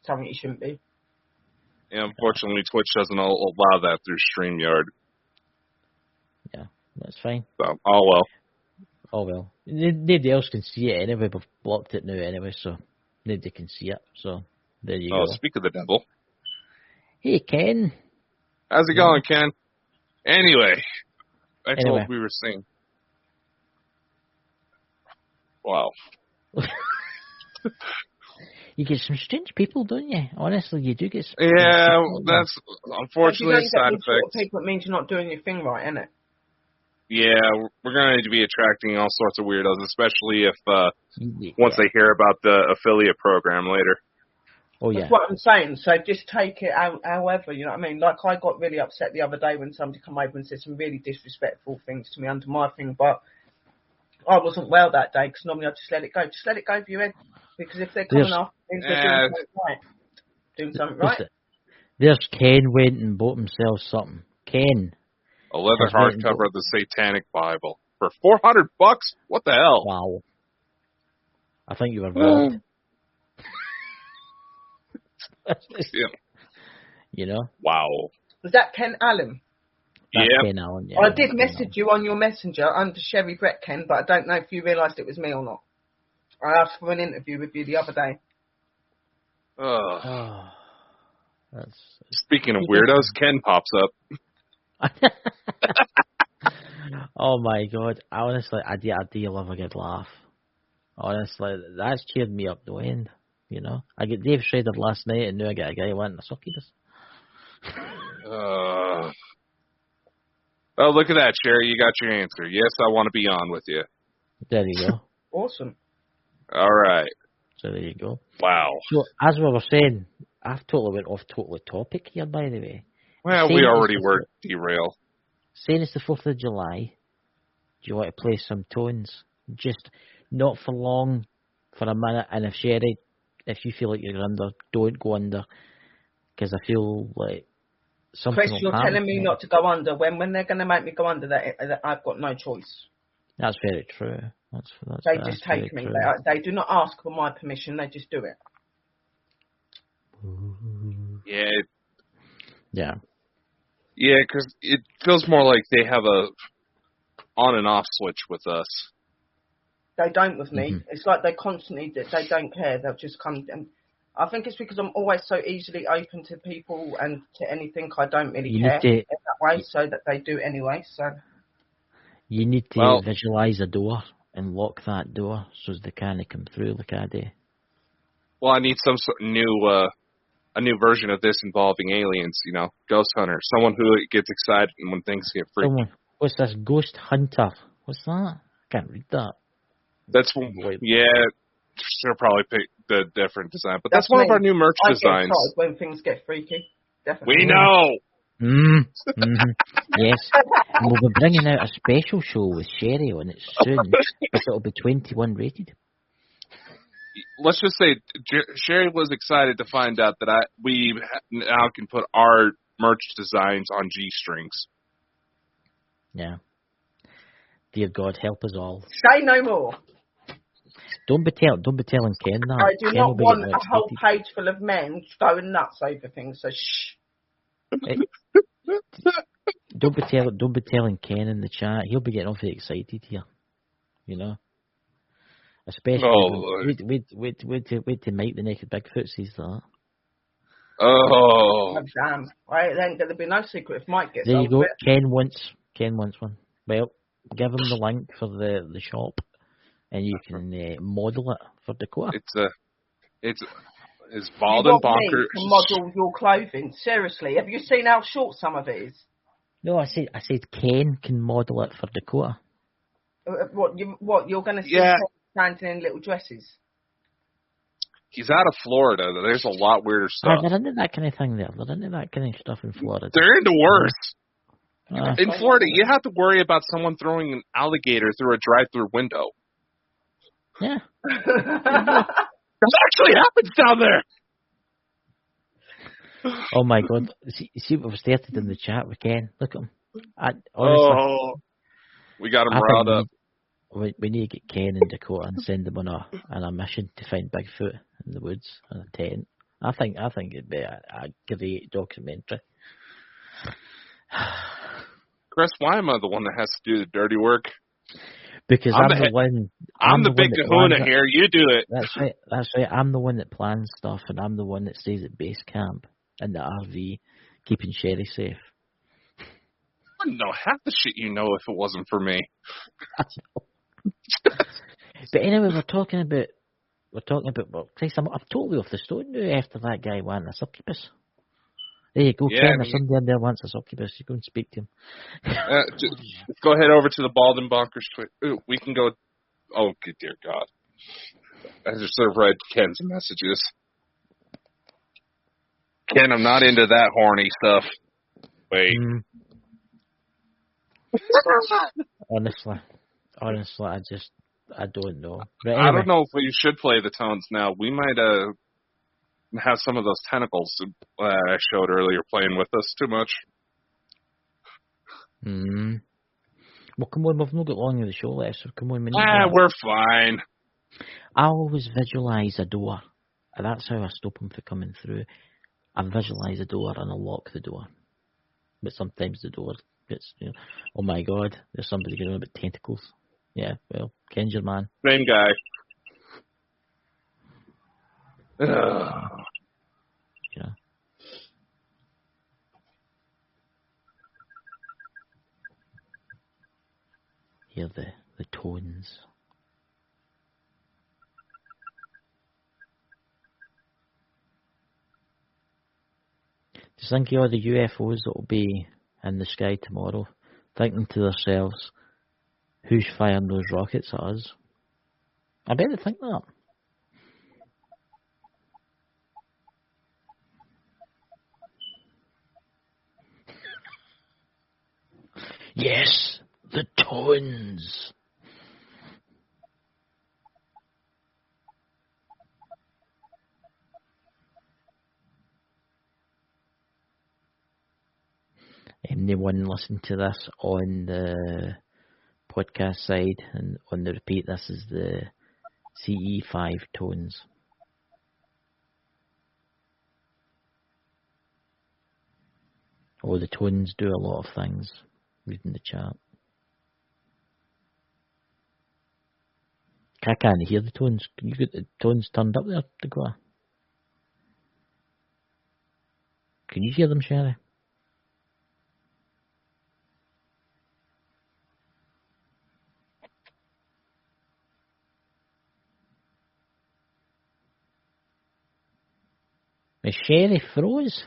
something he shouldn't be. Yeah, unfortunately, Twitch doesn't allow that through StreamYard. Yeah, that's fine. So, oh well. Oh well. Nobody else can see it anyway. We've blocked it now anyway, so nobody can see it. So there you go. Speak of the devil. Hey, Ken. How's it going, Ken? Anyway. That's what we were saying. Wow. You get some strange people, don't you? Honestly, you do get some that's unfortunately a side effect. People, it means you're not doing your thing right, isn't it? Yeah, we're going to be attracting all sorts of weirdos, especially if once they hear about the affiliate program later. Oh, yeah. That's what I'm saying. So just take it however, you know what I mean? Like, I got really upset the other day when somebody come over and said some really disrespectful things to me under my thing, but I wasn't well that day because normally I just let it go. Just let it go for your head. Because if they're coming after things, they're doing something right. There's Ken went and bought himself something. Ken. A leather hardcover of the Satanic Bible. For $400? What the hell? Wow. I think you were robbed. Yeah. You know? Wow. Was that Ken Allen? That's Ken Allen, yeah. I did message you on your messenger under Sherry Brett, Ken, but I don't know if you realised it was me or not. I asked for an interview with you the other day. Speaking of weirdos, Ken pops up. Oh my God! Honestly, I do love a good laugh. Honestly, that's cheered me up the end. You know, I get Dave Schrader last night, and now I get a guy wanting a succubus. Oh, look at that, Sherry! You got your answer. Yes, I want to be on with you. There you go. Awesome. All right. So there you go. Wow. So as we were saying, I've totally went off topic here, by the way. Well, we already were derailed. Saying it's the 4th of July, do you want to play some tones? Just not for long, for a minute. And if Sherry, if you feel like you're under, don't go under. Because I feel like something Chris, you're telling me not to go under. When they're going to make me go under, that I've got no choice. That's very true. They just take me. They do not ask for my permission. They just do it. Yeah. Yeah. Yeah, because it feels more like they have a on and off switch with us. They don't with me. Mm-hmm. It's like they constantly, they don't care. They'll just come. And I think it's because I'm always so easily open to people and to anything. I don't really care in that way, so that they do anyway. So you need to visualize a door and lock that door so they can't come through like I do. Well, I need some sort of new, a new version of this involving aliens. You know, ghost hunter, someone who gets excited when things get freaky. What's this? Ghost hunter? What's that? I can't read that. That's yeah. They'll probably pick the different design, but that's one of our new merch designs. I get when things get freaky. Definitely. We know. Yes, and we'll be bringing out a special show with Sherry on it soon, but it'll be 21 rated. Let's just say Sherry was excited to find out that we now can put our merch designs on G-strings. Yeah. Dear God, help us all. Say no more. Don't be telling Ken that. I do not want a whole page full of men going nuts over things. So shh. Don't be telling Ken in the chat. He'll be getting awfully excited here. You know. Especially wait to Mike the Naked Bigfoot sees that. Oh damn! Right then, there'll be no secret if Mike gets. There you go. Ken wants one. Well, give him the link for the shop, and you can model it for Dakota. It's bald and bonkers. To model your clothing. Seriously, have you seen how short some of it is? No, I said Ken can model it for Dakota. What you're going to see? Yeah. Standing in little dresses. He's out of Florida. There's a lot weirder stuff. They're into that kind of thing there. They're into that kind of stuff in Florida. They're into worse. In Florida, you have to worry about someone throwing an alligator through a drive-through window. Yeah. That actually happens down there. Oh my God! See what was started in the chat with Ken. Look at him. Honestly, we got him riled up. We need to get Ken and Dakota and send them on a mission to find Bigfoot in the woods in a tent. I think it'd be a great documentary. Chris, why am I the one that has to do the dirty work? Because I'm the one. I'm the big kahuna here. You do it. That's right. I'm the one that plans stuff, and I'm the one that stays at base camp in the RV, keeping Sherry safe. I wouldn't know half the shit you know if it wasn't for me. I know. But anyway, we're talking about. Well, Christ, I'm totally off the stone now after that guy wanting a succubus. There you go, Ken. There's somebody in there wants a succubus. You go and speak to him. Just go ahead over to the Bald and Bonkers Twitter. We can go. Oh, good dear God! I just sort of read Ken's messages. Ken, I'm not into that horny stuff. Wait. Honestly, I don't know. But anyway. I don't know if we should play the tones now. We might have some of those tentacles I showed earlier playing with us too much. Well, come on, we've not got long of the show left, so come on. We're fine. I always visualise a door, and that's how I stop them from coming through. I visualise a door and I lock the door. But sometimes the door gets, oh my God, there's somebody going on about tentacles. Yeah, well, Ken's your man. Same guy. Yeah. Hear the tones. Just think of all the UFOs that will be in the sky tomorrow, thinking to themselves, who's firing those rockets at us? I bet they think that. Yes, the tones. Anyone listen to this on the podcast side, and on the repeat, this is the CE5 tones. Oh, the tones do a lot of things. Reading the chat. I can't hear the tones. Can you get the tones turned up there, Dakota? Can you hear them, Sherry? Is Sherry froze?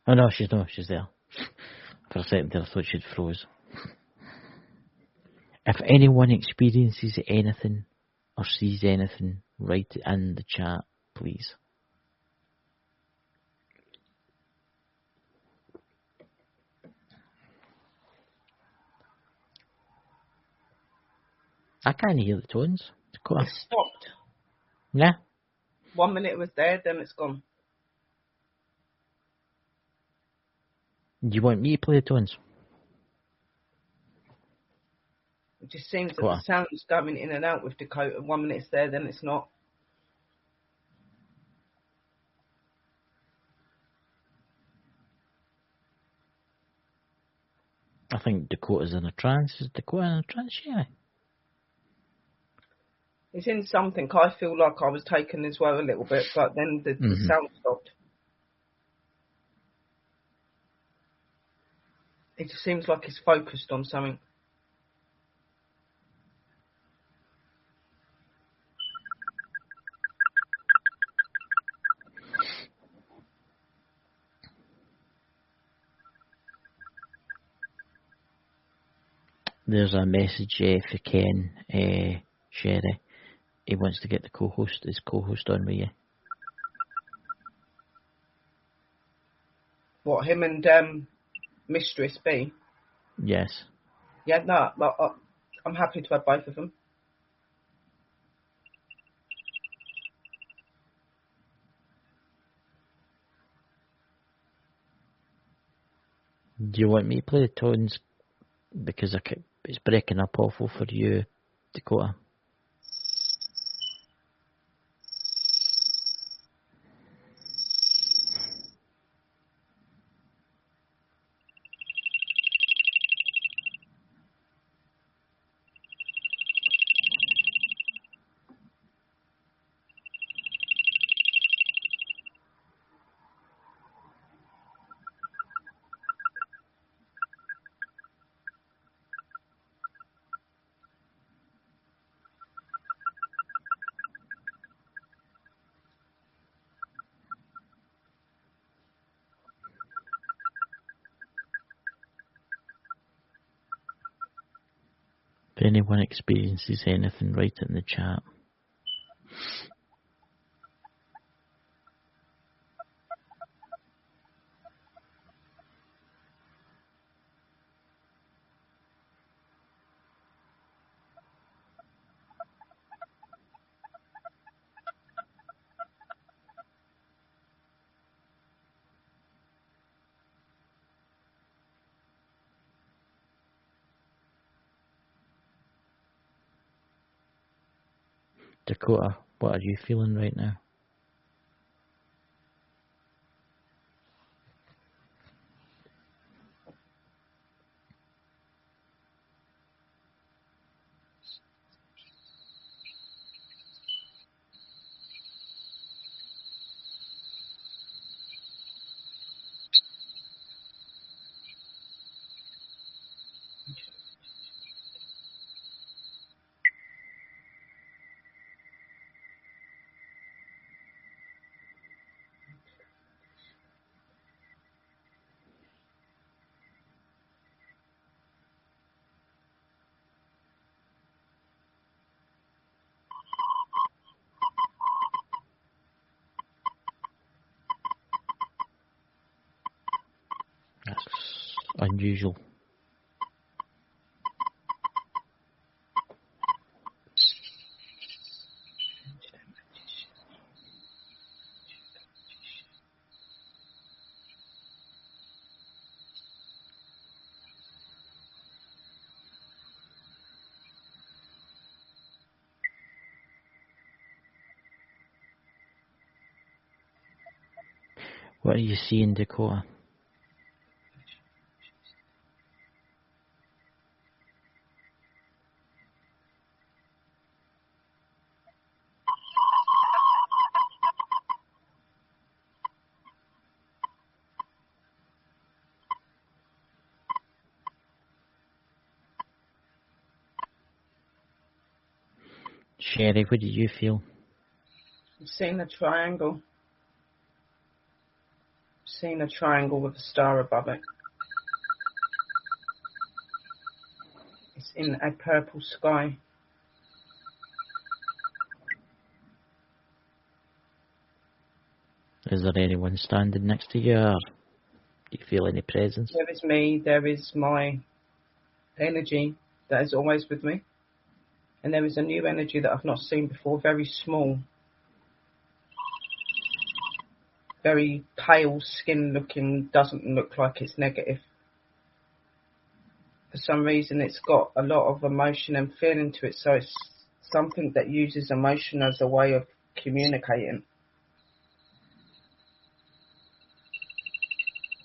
Oh no, she's there. For a second there, I thought she'd froze. If anyone experiences anything or sees anything, write it in the chat, please. I can't hear the tones. It stopped. Yeah. 1 minute it was there, then it's gone. Do you want me to play the tones? It just seems that the sound's going in and out with Dakota. 1 minute it's there, then it's not. I think Dakota's in a trance. Is Dakota in a trance? Yeah. It's in something. I feel like I was taken as well a little bit, but then the sound stopped. It just seems like he's focused on something. There's a message for Ken, Sherry. He wants to get his co-host on with you. What, him and Mistress B? Yes. Yeah, no, I'm happy to have both of them. Do you want me to play the tones? Because it's breaking up awful for you, Dakota. If anyone experiences anything, write it in the chat. Dakota, what are you feeling right now? That's unusual. What are you seeing, Dakota? Sherry, what did you feel? I'm seeing a triangle. Seeing a triangle with a star above it. It's in a purple sky. Is there anyone standing next to you, or do you feel any presence? There is me, there is my energy that is always with me. And there is a new energy that I've not seen before, very small. Very pale skin looking, doesn't look like it's negative. For some reason it's got a lot of emotion and feeling to it, so it's something that uses emotion as a way of communicating.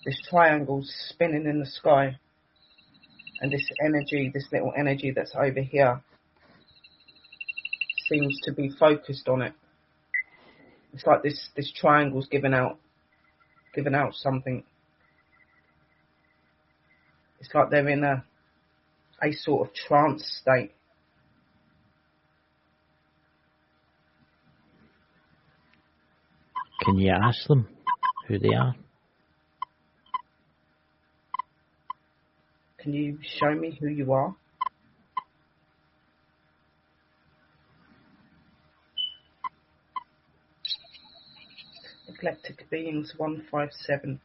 This triangle's spinning in the sky, and this energy, this little energy that's over here, seems to be focused on it. It's like this triangle's giving out something. It's like they're in a sort of trance state. Can you ask them who they are? Can you show me who you are? Eclectic Beings 157.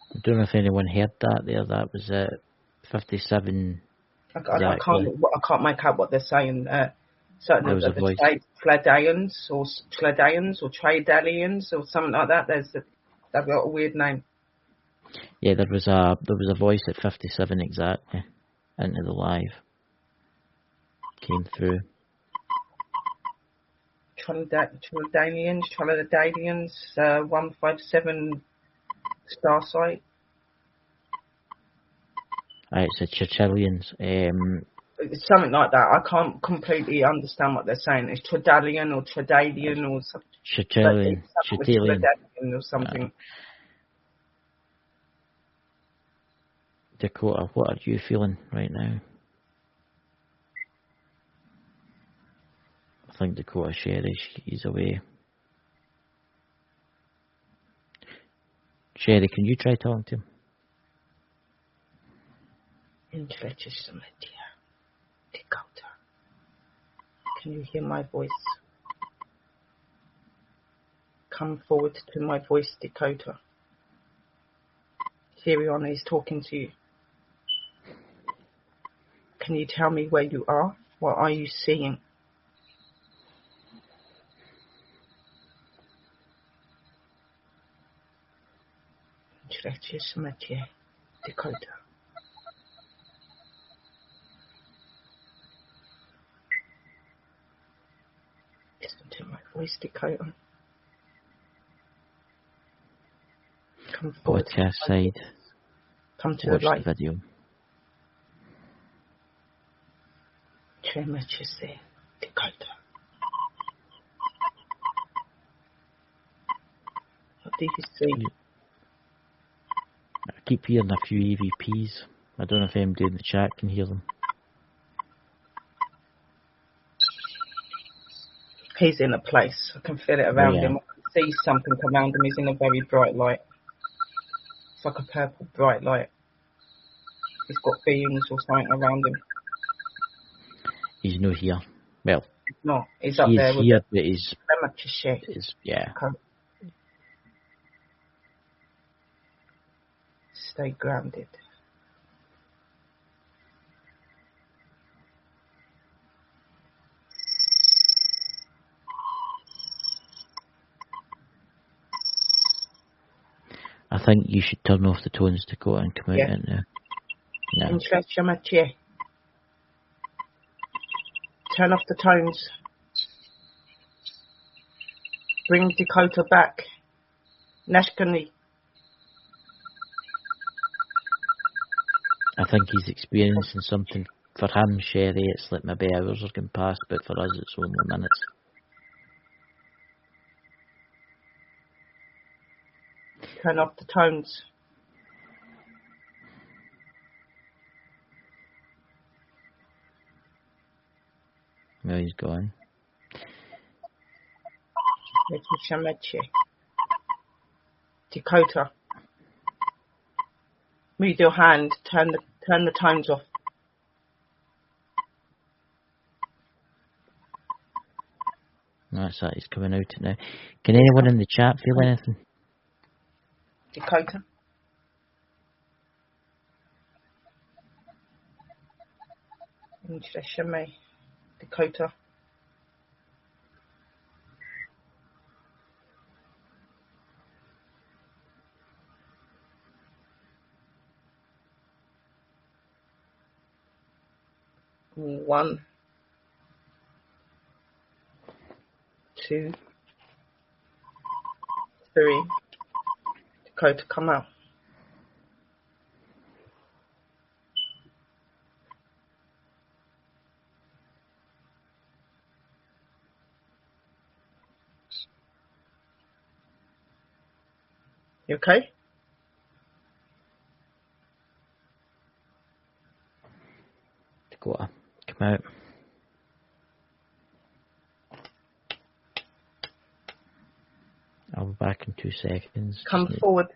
I don't know if anyone heard that there. That was 57. I can't make out what they're saying. Certain There was of a voice. Tladalians or Tradalians or something like that. They've got a weird name. Yeah, there was a voice at 57 exactly into the live. Came through. Trinidadians, 157 star site. It's the Chichilians. It's something like that. I can't completely understand what they're saying. It's Tradalian or Tradalian or something. Chichilian. Or something. Dakota, what are you feeling right now? I think Dakota Sherry, she's away. Sherry, can you try talking to him? Dakota. Can you hear my voice? Come forward to my voice, Dakota. Sirion is talking to you. Can you tell me where you are? What are you seeing? Dakota. Listen to my voice, Dakota. Come forward. Podcast side. Come to Watch the light. the video. Dakota. What do you see? I keep hearing a few EVPs. I don't know if anybody in the chat can hear them. He's in a place. I can feel it around him. I can see something around him. He's in a very bright light. It's like a purple bright light. He's got beings or something around him. He's not here. Well, No, he's up he's there with here, but he's yeah. Stay grounded. I think you should turn off the tones, Dakota, and come out in there. No. Turn off the tones. Bring Dakota back. Nashkani. I think he's experiencing something. For him, Sherry, it's like maybe hours are going past, but for us, it's only minutes. Turn off the tones. Well, he's gone. Dakota. Move your hand. Turn the tones off. No, that's that. He's coming out now. Can anyone in the chat feel anything? Dakota. Dakota. One, 2, 3. Dakota, come out. You okay? Dakota, come out. I'll be back in 2 seconds. Come forward.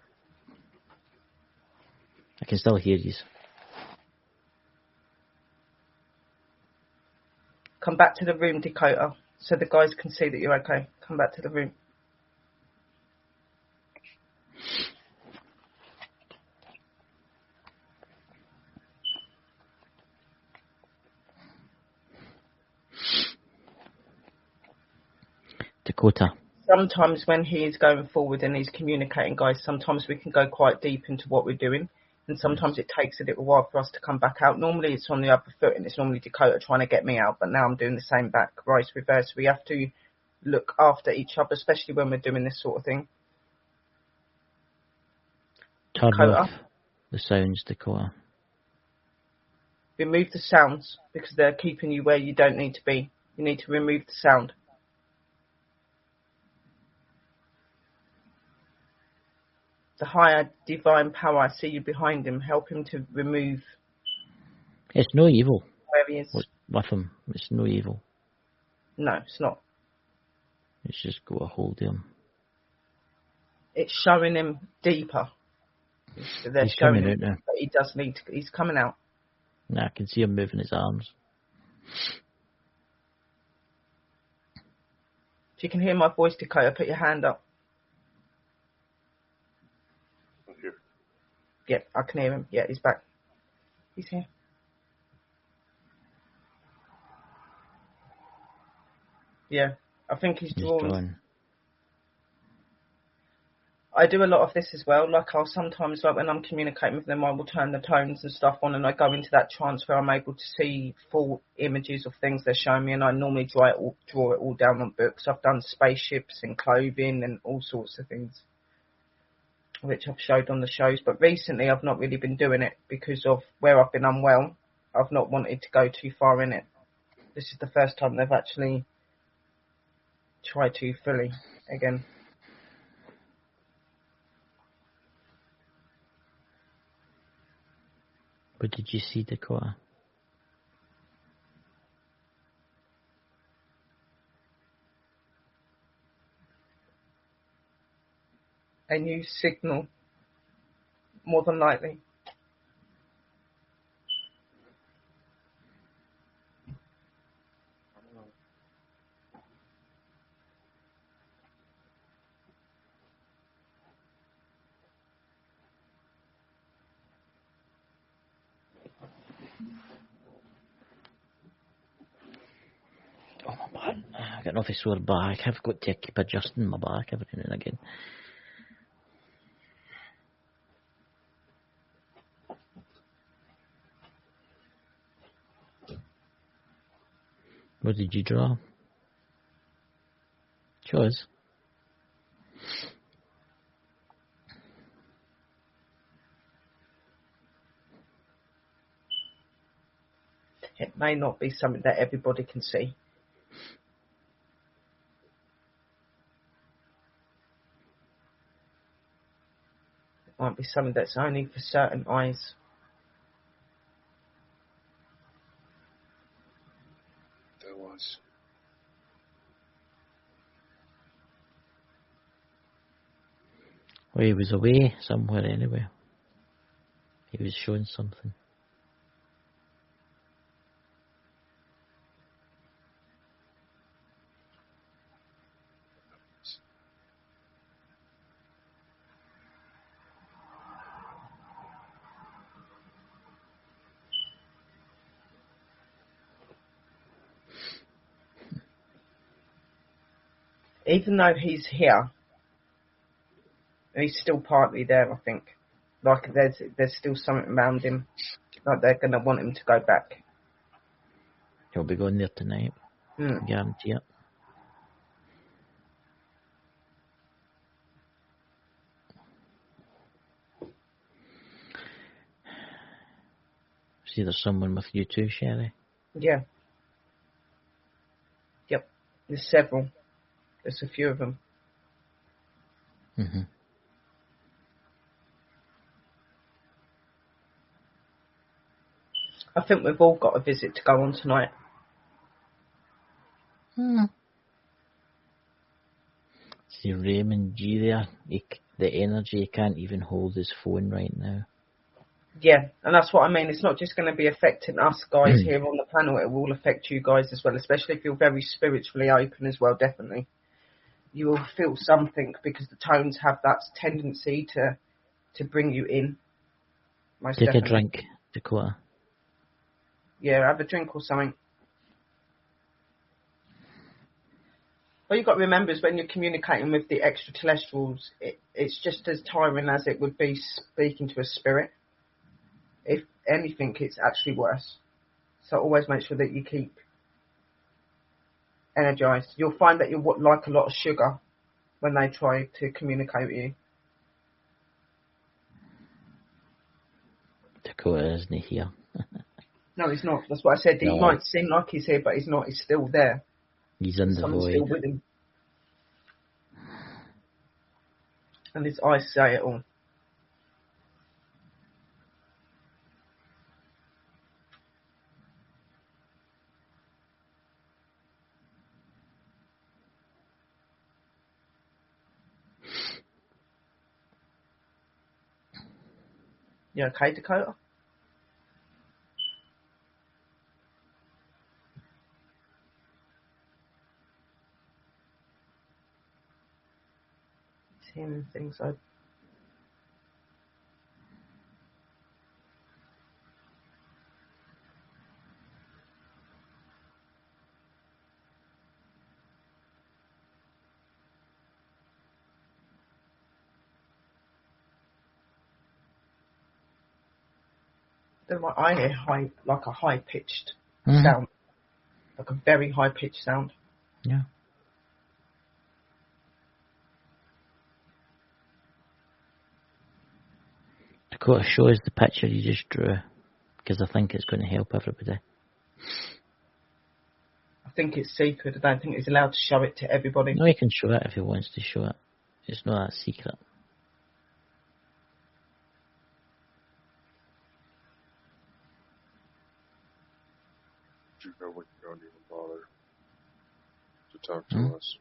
I can still hear you. Come back to the room, Dakota, so the guys can see that you're okay. Come back to the room. Dakota. Sometimes when he's going forward and he's communicating, guys, sometimes we can go quite deep into what we're doing, and sometimes it takes a little while for us to come back out. Normally it's on the other foot, and it's normally Dakota trying to get me out, but now I'm doing the same back, vice reverse. We have to look after each other, especially when we're doing this sort of thing. Turn Dakota. off the sounds, Dakota. Remove the sounds, because they're keeping you where you don't need to be. You need to remove the sound. The higher divine power, I see you behind him. Help him to remove. It's no evil. Where he is. With him, it's no evil. No, it's not. It's just got a hold of him. It's showing him deeper. He's coming out now. But he does need to. He's coming out. Nah, I can see him moving his arms. If you can hear my voice, Dakota, put your hand up. Yeah, I can hear him. Yeah, he's back. He's here. Yeah, I think he's drawn. I do a lot of this as well. Like I'll sometimes, like when I'm communicating with them, I will turn the tones and stuff on, and I go into that trance where I'm able to see full images of things they're showing me, and I normally draw it all down on books. I've done spaceships and clothing and all sorts of things, which I've showed on the shows. But recently I've not really been doing it because of where I've been unwell. I've not wanted to go too far in it. This is the first time they've actually tried to fully again. What did you see, Dakota? A new signal, more than likely. Oh, my back. I got an awful sore back. I've got to keep adjusting my back every now and again. What did you draw? Show us. It may not be something that everybody can see. It might be something that's only for certain eyes. There was. Well, he was away somewhere anyway. He was showing something. Even though he's here, he's still partly there, I think. Like there's still something around him. Like they're going to want him to go back. He'll be going there tonight. Guarantee it. See, there's someone with you too, Sherry. Yeah. Yep. There's several. There's a few of them. Mm-hmm. I think we've all got a visit to go on tonight. See Raymond G there. The energy, he can't even hold his phone right now. Yeah, and that's what I mean. It's not just going to be affecting us guys here on the panel. It will affect you guys as well, especially if you're very spiritually open as well, definitely. You will feel something because the tones have that tendency to bring you in. Most Take definitely. a drink, Dakota. Yeah, have a drink or something. What you've got to remember is when you're communicating with the extraterrestrials, it's just as tiring as it would be speaking to a spirit. If anything, it's actually worse. So always make sure that you keep energized. You'll find that you'll like a lot of sugar when they try to communicate with you. Dakota isn't here. No, he's not. That's what I said. No. He might seem like he's here, but he's not. He's still there. He's in the Someone's void. still with him. And his eyes say it all. You okay, Dakota? It's him and things. I hear like a high pitched sound, like a very high pitched sound. Yeah. Dakota, show us the picture you just drew, because I think it's going to help everybody. I think it's secret. I don't think he's allowed to show it to everybody. No, he can show it if he wants to show it. It's not that secret. You know when you don't even bother to talk to us.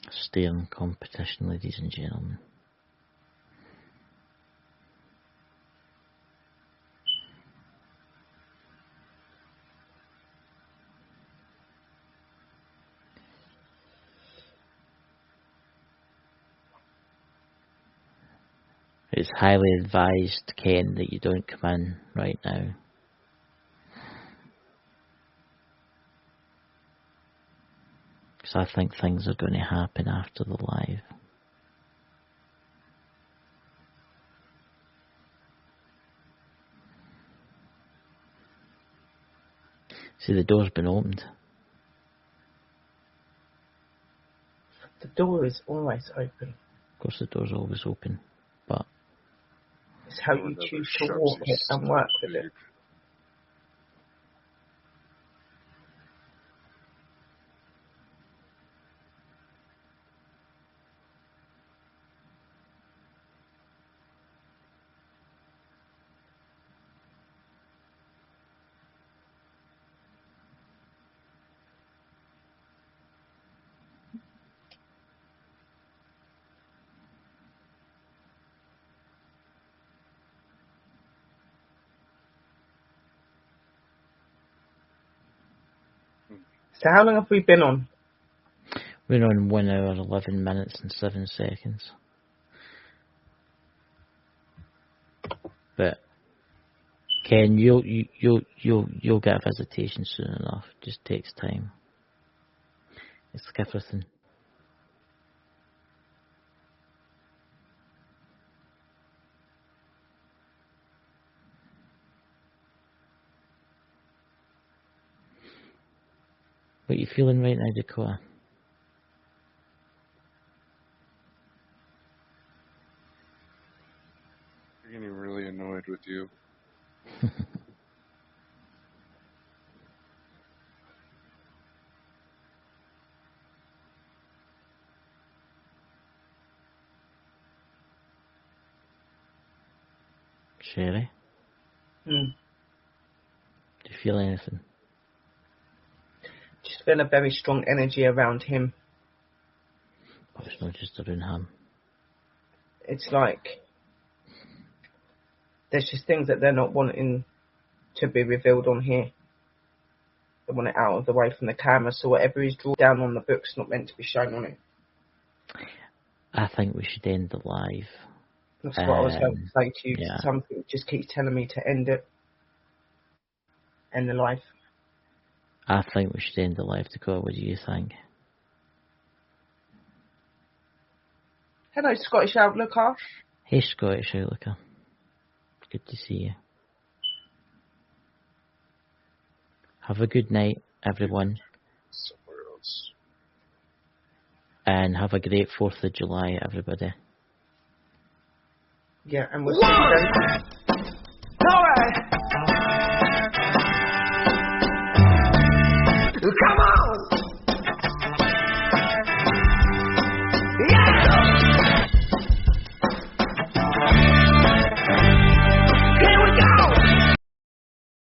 Staring competition, ladies and gentlemen. It's highly advised, Ken, that you don't come in right now. Because I think things are going to happen after the live. See, the door's been opened. The door is always open. Of course, the door's always open, but it's how you choose to walk it and work with it. So how long have we been on? We're on 1 hour, 11 minutes and 7 seconds. But Ken, you'll get a visitation soon enough. It just takes time. It's like everything. What are you feeling right now, Dakota? I'm getting really annoyed with you. Sherry? Do you feel anything? Just feel a very strong energy around him. Oh, it's not just around him. It's like there's just things that they're not wanting to be revealed on here. They want it out of the way from the camera, so whatever is drawn down on the book's not meant to be shown on it. I think we should end the live. That's what I was going to say to you. Yeah. Something just keeps telling me to end it. End the live. I think we should end the live, Dakota. What do you think? Hello, Scottish Outlooker. Hey, Scottish Outlooker. Good to see you. Have a good night, everyone. Somewhere else. And have a great 4th of July, everybody. Yeah, and we'll see you then. Alright. Come on!